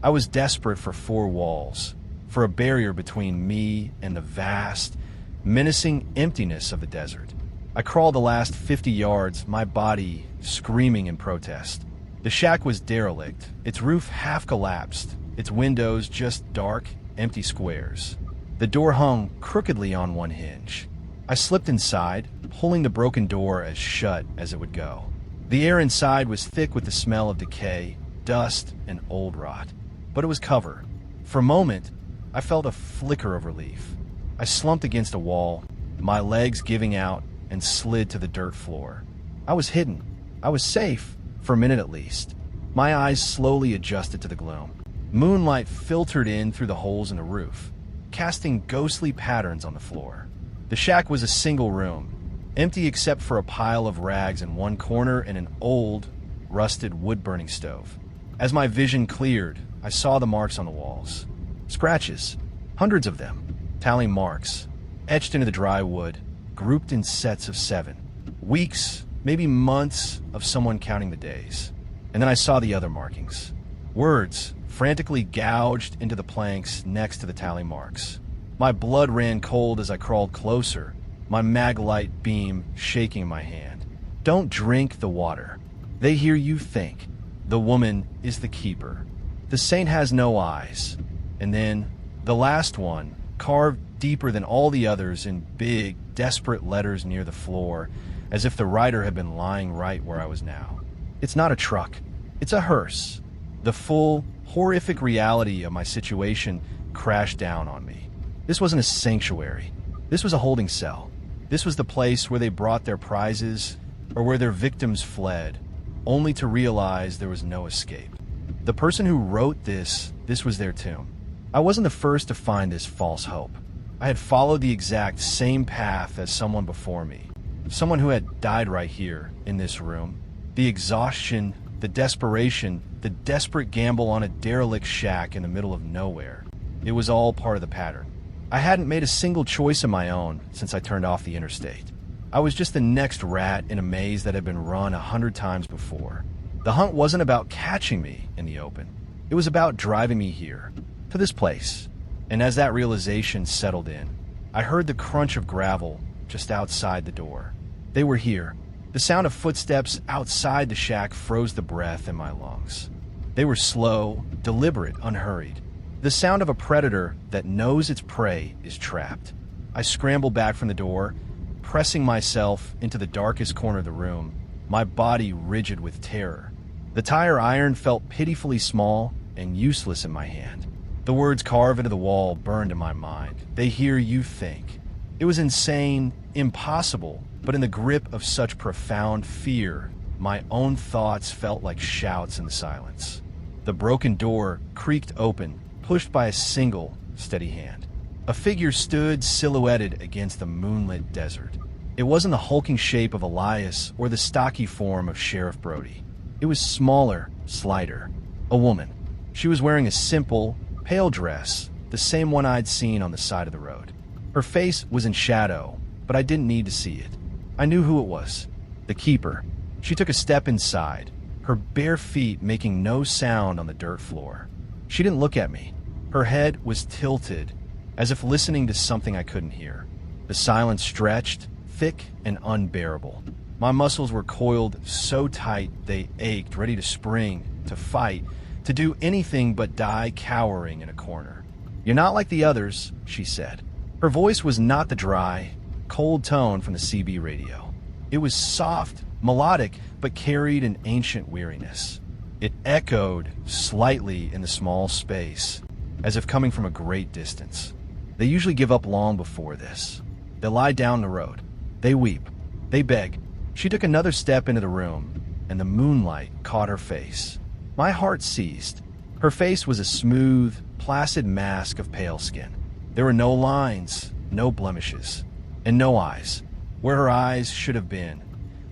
I was desperate for four walls, for a barrier between me and the vast, menacing emptiness of the desert. I crawled the last 50 yards, my body screaming in protest. The shack was derelict, its roof half collapsed, its windows just dark, empty squares. The door hung crookedly on one hinge. I slipped inside, pulling the broken door as shut as it would go. The air inside was thick with the smell of decay, dust, and old rot. But it was cover. For a moment, I felt a flicker of relief. I slumped against a wall, my legs giving out, and slid to the dirt floor. I was hidden. I was safe, for a minute at least. My eyes slowly adjusted to the gloom. Moonlight filtered in through the holes in the roof, casting ghostly patterns on the floor. The shack was a single room, empty except for a pile of rags in one corner and an old, rusted wood-burning stove. As my vision cleared, I saw the marks on the walls. Scratches, hundreds of them, tally marks, etched into the dry wood, grouped in sets of 7. Weeks, maybe months of someone counting the days. And then I saw the other markings. Words frantically gouged into the planks next to the tally marks. My blood ran cold as I crawled closer, my mag light beam shaking in my hand. Don't drink the water. They hear you think. The woman is the keeper. The saint has no eyes. And then, the last one, carved deeper than all the others in big, desperate letters near the floor, as if the writer had been lying right where I was now. It's not a truck. It's a hearse. The full, horrific reality of my situation crashed down on me. This wasn't a sanctuary. This was a holding cell. This was the place where they brought their prizes or where their victims fled, only to realize there was no escape. The person who wrote this was their tomb. I wasn't the first to find this false hope. I had followed the exact same path as someone before me. Someone who had died right here, in this room. The exhaustion, the desperation, the desperate gamble on a derelict shack in the middle of nowhere. It was all part of the pattern. I hadn't made a single choice of my own since I turned off the interstate. I was just the next rat in a maze that had been run 100 times before. The hunt wasn't about catching me in the open. It was about driving me here, to this place. And as that realization settled in, I heard the crunch of gravel just outside the door. They were here. The sound of footsteps outside the shack froze the breath in my lungs. They were slow, deliberate, unhurried. The sound of a predator that knows its prey is trapped. I scrambled back from the door, pressing myself into the darkest corner of the room, my body rigid with terror. The tire iron felt pitifully small and useless in my hand. The words carved into the wall burned in my mind. They hear you think. It was insane, impossible, but in the grip of such profound fear, my own thoughts felt like shouts in the silence. The broken door creaked open, pushed by a single, steady hand. A figure stood silhouetted against the moonlit desert. It wasn't the hulking shape of Elias or the stocky form of Sheriff Brody. It was smaller, slighter. A woman. She was wearing a simple, pale dress, the same one I'd seen on the side of the road. Her face was in shadow, but I didn't need to see it. I knew who it was. The keeper. She took a step inside, her bare feet making no sound on the dirt floor. She didn't look at me. Her head was tilted, as if listening to something I couldn't hear. The silence stretched, thick and unbearable. My muscles were coiled so tight they ached, ready to spring, to fight, to do anything but die cowering in a corner. "You're not like the others," she said. Her voice was not the dry, cold tone from the CB radio. It was soft, melodic, but carried an ancient weariness. It echoed slightly in the small space, as if coming from a great distance. They usually give up long before this. They lie down the road. They weep. They beg. She took another step into the room, and the moonlight caught her face. My heart seized. Her face was a smooth, placid mask of pale skin. There were no lines, no blemishes, and no eyes. Where her eyes should have been,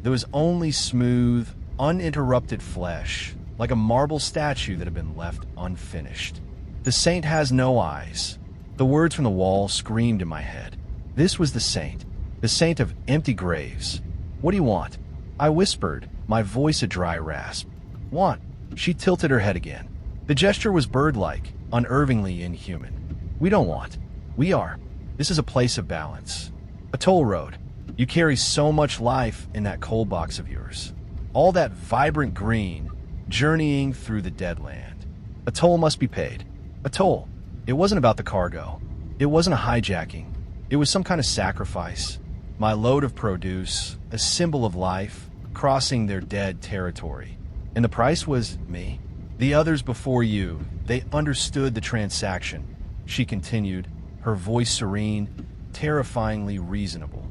there was only smooth, uninterrupted flesh, like a marble statue that had been left unfinished. The saint has no eyes. The words from the wall screamed in my head. This was the saint of empty graves. "What do you want?" I whispered, my voice a dry rasp. "Want?" She tilted her head again. The gesture was bird-like, unnervingly inhuman. "We don't want. We are. This is a place of balance. A toll road. You carry so much life in that coal box of yours. All that vibrant green, journeying through the dead land. A toll must be paid. A toll. It wasn't about the cargo. It wasn't a hijacking. It was some kind of sacrifice. My load of produce, a symbol of life, crossing their dead territory. And the price was me. The others before you, they understood the transaction," she continued, her voice serene, terrifyingly reasonable.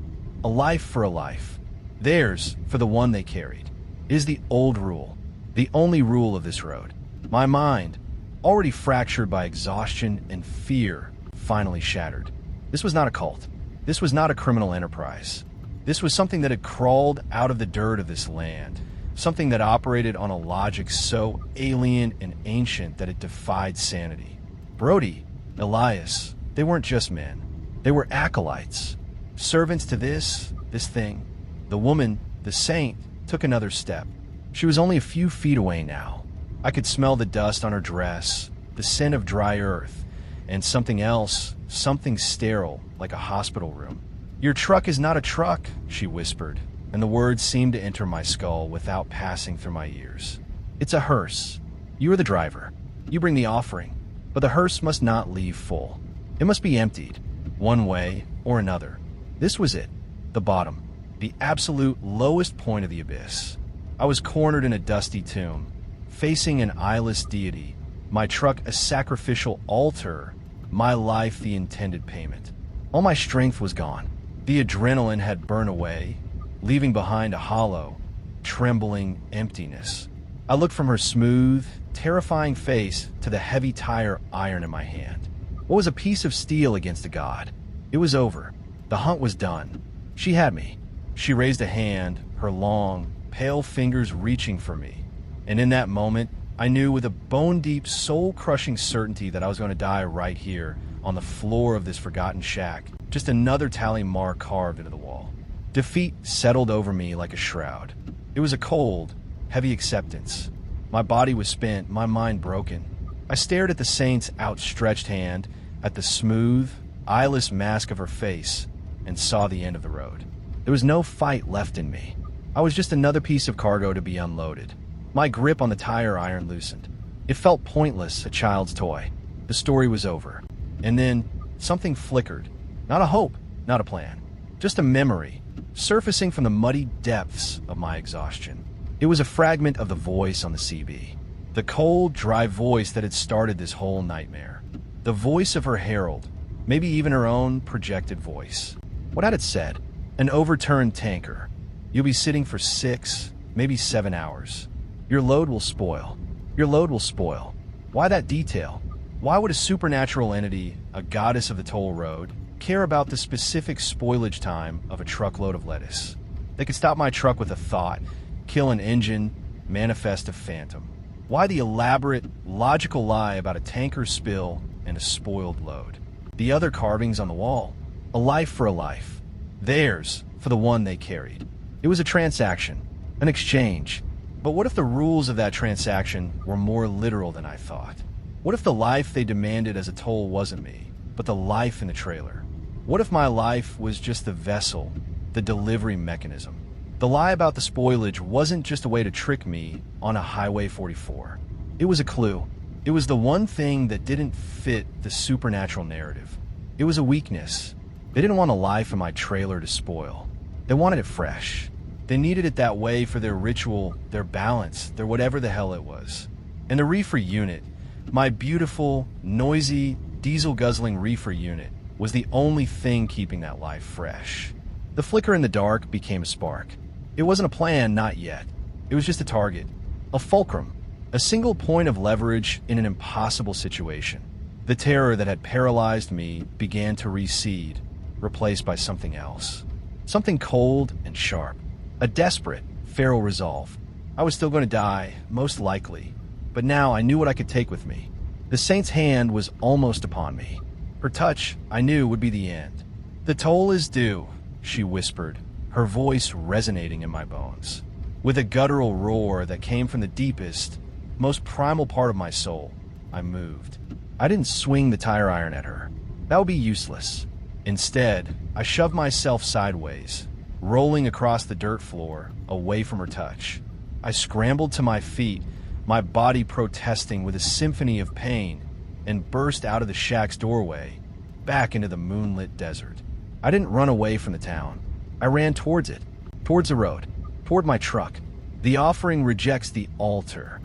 "A life for a life. Theirs for the one they carried. It is the old rule, the only rule of this road." My mind, already fractured by exhaustion and fear, finally shattered. This was not a cult. This was not a criminal enterprise. This was something that had crawled out of the dirt of this land, something that operated on a logic so alien and ancient that it defied sanity. Brody, Elias, they weren't just men. They were acolytes, servants to this thing. The woman, the saint, took another step. She was only a few feet away now. I could smell the dust on her dress, the scent of dry earth, and something else, something sterile, like a hospital room. "Your truck is not a truck," she whispered, and the words seemed to enter my skull without passing through my ears. "It's a hearse. You are the driver. You bring the offering, but the hearse must not leave full. It must be emptied, one way or another." This was it, the bottom, the absolute lowest point of the abyss. I was cornered in a dusty tomb, facing an eyeless deity, my truck a sacrificial altar, my life the intended payment. All my strength was gone. The adrenaline had burned away, leaving behind a hollow, trembling emptiness. I looked from her smooth, terrifying face to the heavy tire iron in my hand. What was a piece of steel against a god? It was over. The hunt was done. She had me. She raised a hand, her long, pale fingers reaching for me. And in that moment, I knew with a bone-deep, soul-crushing certainty that I was going to die right here, on the floor of this forgotten shack, just another tally mark carved into the wall. Defeat settled over me like a shroud. It was a cold, heavy acceptance. My body was spent, my mind broken. I stared at the saint's outstretched hand, at the smooth, eyeless mask of her face, and saw the end of the road. There was no fight left in me. I was just another piece of cargo to be unloaded. My grip on the tire iron loosened. It felt pointless, a child's toy. The story was over. And then, something flickered. Not a hope, not a plan. Just a memory, surfacing from the muddy depths of my exhaustion. It was a fragment of the voice on the CB. The cold, dry voice that had started this whole nightmare. The voice of her herald, maybe even her own projected voice. What had it said? An overturned tanker. You'll be sitting for 6, maybe 7 hours. Your load will spoil. Your load will spoil. Why that detail? Why would a supernatural entity, a goddess of the toll road, care about the specific spoilage time of a truckload of lettuce? They could stop my truck with a thought, kill an engine, manifest a phantom. Why the elaborate, logical lie about a tanker spill and a spoiled load? The other carvings on the wall. A life for a life. Theirs for the one they carried. It was a transaction, an exchange. But what if the rules of that transaction were more literal than I thought? What if the life they demanded as a toll wasn't me, but the life in the trailer? What if my life was just the vessel, the delivery mechanism? The lie about the spoilage wasn't just a way to trick me on a Highway 44. It was a clue. It was the one thing that didn't fit the supernatural narrative. It was a weakness. They didn't want a life in my trailer to spoil. They wanted it fresh. They needed it that way for their ritual, their balance, their whatever the hell it was. And the reefer unit, my beautiful, noisy, diesel-guzzling reefer unit, was the only thing keeping that life fresh. The flicker in the dark became a spark. It wasn't a plan, not yet. It was just a target, a fulcrum, a single point of leverage in an impossible situation. The terror that had paralyzed me began to recede, replaced by something else. Something cold and sharp. A desperate, feral resolve. I was still going to die, most likely, but now I knew what I could take with me. The saint's hand was almost upon me. Her touch, I knew, would be the end. "The toll is due," she whispered, her voice resonating in my bones. With a guttural roar that came from the deepest, most primal part of my soul, I moved. I didn't swing the tire iron at her. That would be useless. Instead, I shoved myself sideways, rolling across the dirt floor, away from her touch. I scrambled to my feet, my body protesting with a symphony of pain, and burst out of the shack's doorway, back into the moonlit desert. I didn't run away from the town. I ran towards it, towards the road, toward my truck. The offering rejects the altar.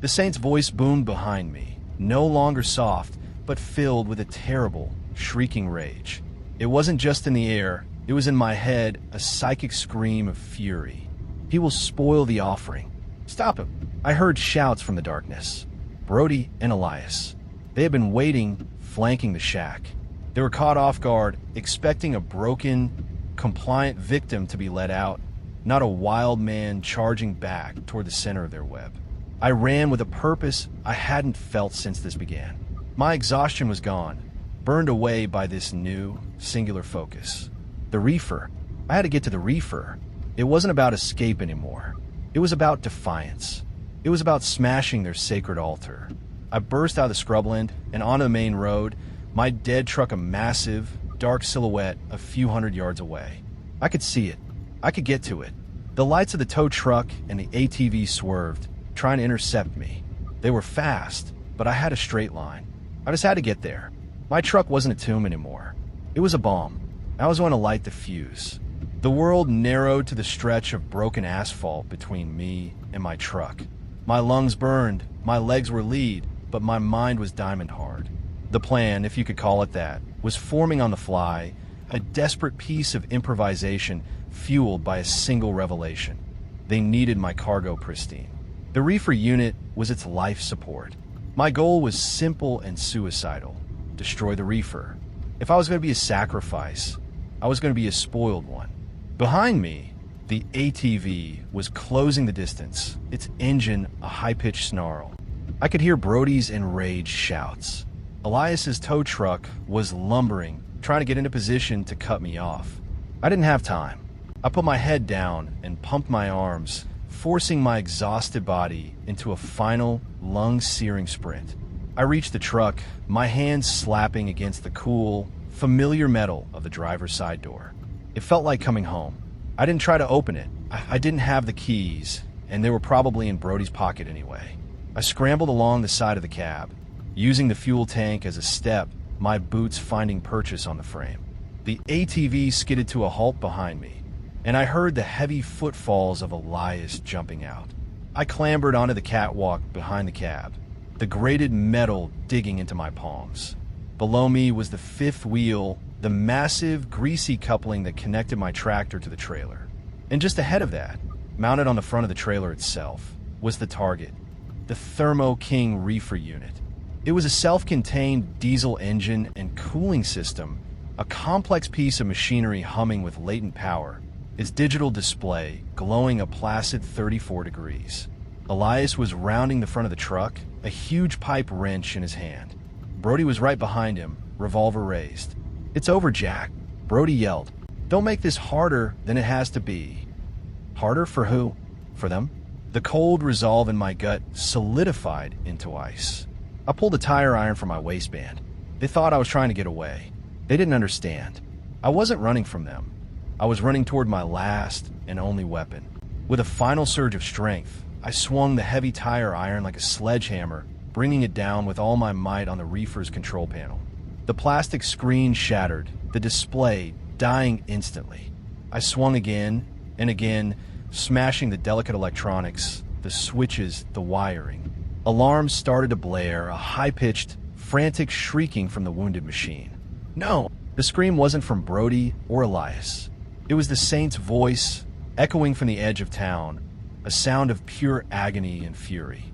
The saint's voice boomed behind me, no longer soft, but filled with a terrible, shrieking rage. It wasn't just in the air, it was in my head, a psychic scream of fury. "He will spoil the offering. Stop him." I heard shouts from the darkness. Brody and Elias. They had been waiting, flanking the shack. They were caught off guard, expecting a broken, compliant victim to be let out, not a wild man charging back toward the center of their web. I ran with a purpose I hadn't felt since this began. My exhaustion was gone, burned away by this new, singular focus. The reefer. I had to get to the reefer. It wasn't about escape anymore. It was about defiance. It was about smashing their sacred altar. I burst out of the scrubland and onto the main road, my dead truck a massive, dark silhouette a few hundred yards away. I could see it. I could get to it. The lights of the tow truck and the ATV swerved, trying to intercept me. They were fast, but I had a straight line. I just had to get there. My truck wasn't a tomb anymore. It was a bomb. I was going to light the fuse. The world narrowed to the stretch of broken asphalt between me and my truck. My lungs burned, my legs were lead, but my mind was diamond hard. The plan, if you could call it that, was forming on the fly, a desperate piece of improvisation fueled by a single revelation. They needed my cargo pristine. The reefer unit was its life support. My goal was simple and suicidal: destroy the reefer. If I was going to be a sacrifice, I was going to be a spoiled one. Behind me, the ATV was closing the distance, its engine a high-pitched snarl. I could hear Brody's enraged shouts. Elias's tow truck was lumbering, trying to get into position to cut me off. I didn't have time. I put my head down and pumped my arms, forcing my exhausted body into a final, lung-searing sprint. I reached the truck, my hands slapping against the cool, familiar metal of the driver's side door. It felt like coming home. I didn't try to open it. I didn't have the keys, and they were probably in Brody's pocket anyway. I scrambled along the side of the cab, using the fuel tank as a step, my boots finding purchase on the frame. The ATV skidded to a halt behind me, and I heard the heavy footfalls of Elias jumping out. I clambered onto the catwalk behind the cab, the grated metal digging into my palms. Below me was the fifth wheel, the massive, greasy coupling that connected my tractor to the trailer. And just ahead of that, mounted on the front of the trailer itself, was the target, the Thermo King reefer unit. It was a self-contained diesel engine and cooling system, a complex piece of machinery humming with latent power, its digital display glowing a placid 34 degrees. Elias was rounding the front of the truck, a huge pipe wrench in his hand. Brody was right behind him, revolver raised. "It's over, Jack," Brody yelled. "Don't make this harder than it has to be." Harder for who? For them? The cold resolve in my gut solidified into ice. I pulled a tire iron from my waistband. They thought I was trying to get away. They didn't understand. I wasn't running from them. I was running toward my last and only weapon. With a final surge of strength, I swung the heavy tire iron like a sledgehammer, bringing it down with all my might on the reefer's control panel. The plastic screen shattered, the display dying instantly. I swung again and again, smashing the delicate electronics, the switches, the wiring. Alarms started to blare, a high-pitched, frantic shrieking from the wounded machine. No, the scream wasn't from Brody or Elias. It was the Saint's voice, echoing from the edge of town, a sound of pure agony and fury.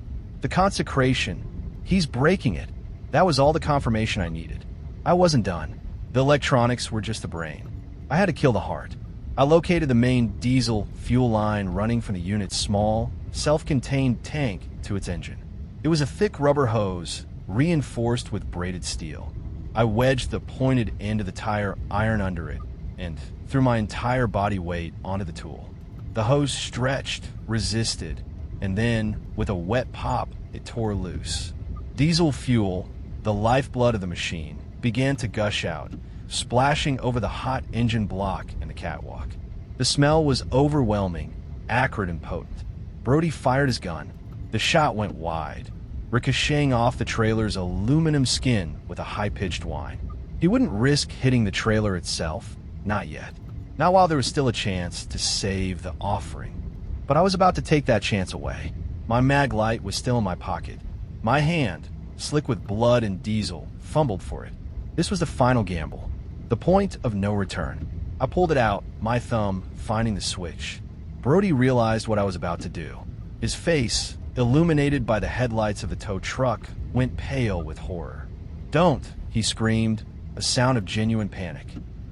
The consecration. He's breaking it. That was all the confirmation I needed. I wasn't done. The electronics were just the brain. I had to kill the heart. I located the main diesel fuel line running from the unit's small, self-contained tank to its engine. It was a thick rubber hose, reinforced with braided steel. I wedged the pointed end of the tire iron under it and threw my entire body weight onto the tool. The hose stretched, resisted, and then, with a wet pop, it tore loose. Diesel fuel, the lifeblood of the machine, began to gush out, splashing over the hot engine block and the catwalk. The smell was overwhelming, acrid and potent. Brody fired his gun. The shot went wide, ricocheting off the trailer's aluminum skin with a high-pitched whine. He wouldn't risk hitting the trailer itself, not yet. Not while there was still a chance to save the offering. But I was about to take that chance away. My mag light was still in my pocket. My hand, slick with blood and diesel, fumbled for it. This was the final gamble, the point of no return. I pulled it out, my thumb finding the switch. Brody realized what I was about to do. His face, illuminated by the headlights of the tow truck, went pale with horror. "Don't," he screamed, a sound of genuine panic.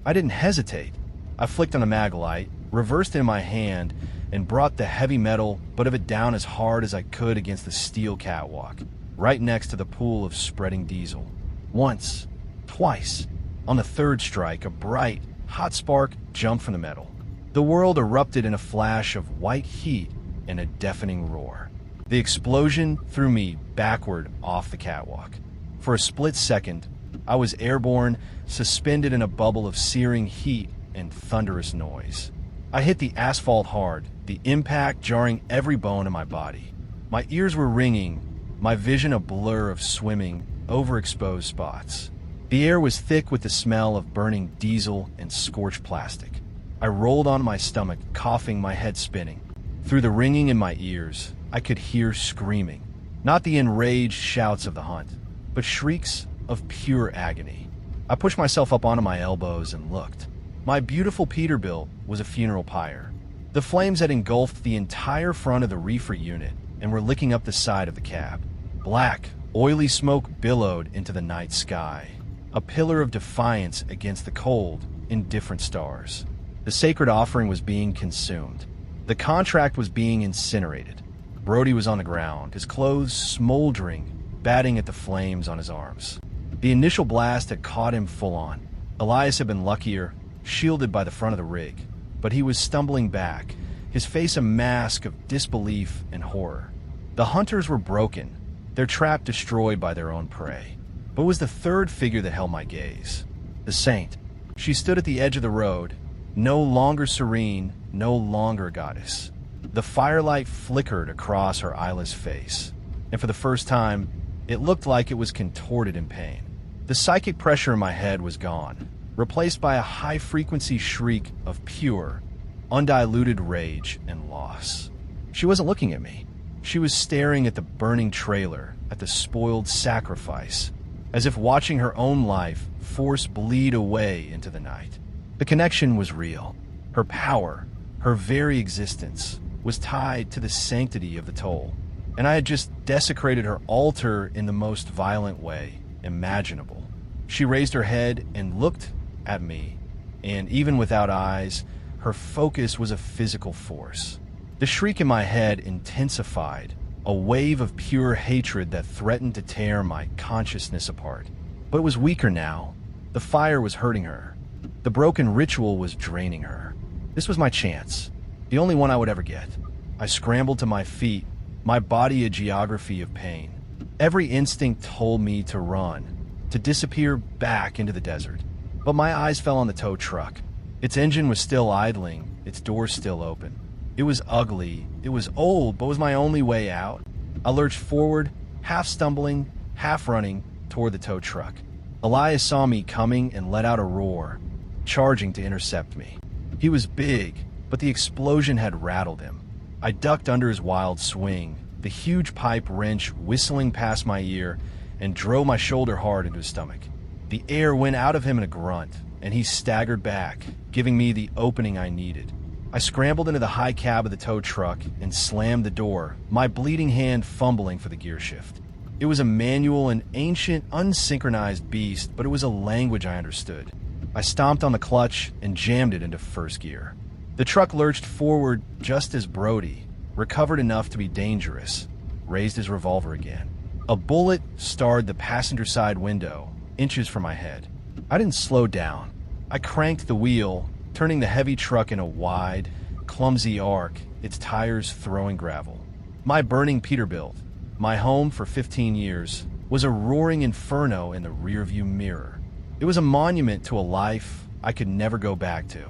I didn't hesitate. I flicked on a mag light, reversed it in my hand, and brought the heavy metal butt of it down as hard as I could against the steel catwalk, right next to the pool of spreading diesel. Once, twice. On the third strike, a bright, hot spark jumped from the metal. The world erupted in a flash of white heat and a deafening roar. The explosion threw me backward off the catwalk. For a split second, I was airborne, suspended in a bubble of searing heat and thunderous noise. I hit the asphalt hard, the impact jarring every bone in my body. My ears were ringing, my vision a blur of swimming, overexposed spots. The air was thick with the smell of burning diesel and scorched plastic. I rolled on my stomach, coughing, my head spinning. Through the ringing in my ears, I could hear screaming. Not the enraged shouts of the hunt, but shrieks of pure agony. I pushed myself up onto my elbows and looked. My beautiful Peterbilt was a funeral pyre. The flames had engulfed the entire front of the reefer unit and were licking up the side of the cab. Black, oily smoke billowed into the night sky, a pillar of defiance against the cold, indifferent stars. The sacred offering was being consumed. The contract was being incinerated. Brody was on the ground, his clothes smoldering, batting at the flames on his arms. The initial blast had caught him full on. Elias had been luckier, shielded by the front of the rig, but he was stumbling back, his face a mask of disbelief and horror. The hunters were broken, their trap destroyed by their own prey. But it was the third figure that held my gaze. The saint. She stood at the edge of the road, no longer serene, no longer a goddess. The firelight flickered across her eyeless face, and for the first time, it looked like it was contorted in pain. The psychic pressure in my head was gone, replaced by a high-frequency shriek of pure, undiluted rage and loss. She wasn't looking at me. She was staring at the burning trailer, at the spoiled sacrifice, as if watching her own life force bleed away into the night. The connection was real. Her power, her very existence, was tied to the sanctity of the toll, and I had just desecrated her altar in the most violent way imaginable. She raised her head and looked at me, and even without eyes, her focus was a physical force. The shriek in my head intensified, a wave of pure hatred that threatened to tear my consciousness apart. But it was weaker now. The fire was hurting her. The broken ritual was draining her. This was my chance, the only one I would ever get. I scrambled to my feet, my body a geography of pain. Every instinct told me to run, to disappear back into the desert. But my eyes fell on the tow truck. Its engine was still idling, its doors still open. It was ugly, it was old, but was my only way out. I lurched forward, half stumbling, half running, toward the tow truck. Elias saw me coming and let out a roar, charging to intercept me. He was big, but the explosion had rattled him. I ducked under his wild swing, the huge pipe wrench whistling past my ear, and drove my shoulder hard into his stomach. The air went out of him in a grunt, and he staggered back, giving me the opening I needed. I scrambled into the high cab of the tow truck and slammed the door, my bleeding hand fumbling for the gear shift. It was a manual, an ancient, unsynchronized beast, but it was a language I understood. I stomped on the clutch and jammed it into first gear. The truck lurched forward just as Brody, recovered enough to be dangerous, raised his revolver again. A bullet starred the passenger side window, inches from my head. I didn't slow down. I cranked the wheel, turning the heavy truck in a wide, clumsy arc, its tires throwing gravel. My burning Peterbilt, my home for 15 years, was a roaring inferno in the rearview mirror. It was a monument to a life I could never go back to.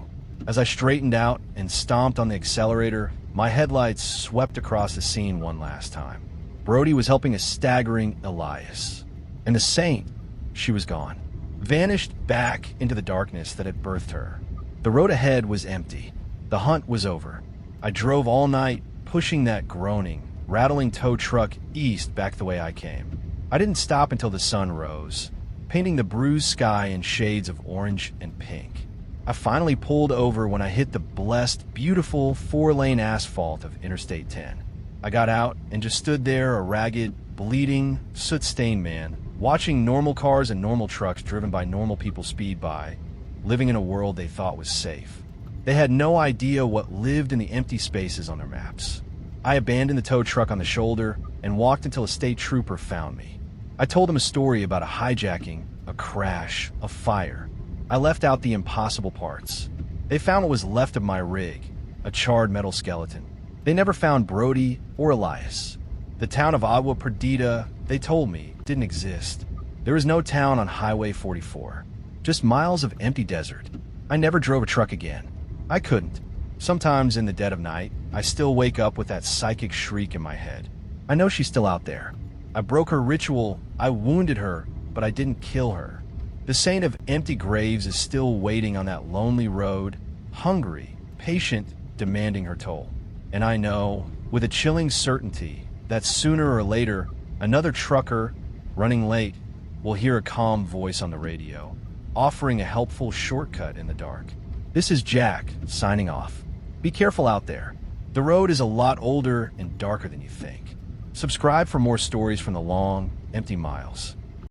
As I straightened out and stomped on the accelerator, my headlights swept across the scene one last time. Brody was helping a staggering Elias. And the saint, she was gone, vanished back into the darkness that had birthed her. The road ahead was empty. The hunt was over. I drove all night, pushing that groaning, rattling tow truck east back the way I came. I didn't stop until the sun rose, painting the bruised sky in shades of orange and pink. I finally pulled over when I hit the blessed, beautiful 4-lane asphalt of Interstate 10. I got out and just stood there, a ragged, bleeding, soot-stained man, watching normal cars and normal trucks driven by normal people speed by, living in a world they thought was safe. They had no idea what lived in the empty spaces on their maps. I abandoned the tow truck on the shoulder and walked until a state trooper found me. I told him a story about a hijacking, a crash, a fire. I left out the impossible parts. They found what was left of my rig, a charred metal skeleton. They never found Brody or Elias. The town of Agua Perdida, they told me, didn't exist. There was no town on Highway 44, just miles of empty desert. I never drove a truck again. I couldn't. Sometimes in the dead of night, I still wake up with that psychic shriek in my head. I know she's still out there. I broke her ritual, I wounded her, but I didn't kill her. The saint of empty graves is still waiting on that lonely road, hungry, patient, demanding her toll. And I know, with a chilling certainty, that sooner or later, another trucker, running late, will hear a calm voice on the radio, offering a helpful shortcut in the dark. This is Jack, signing off. Be careful out there. The road is a lot older and darker than you think. Subscribe for more stories from the long, empty miles.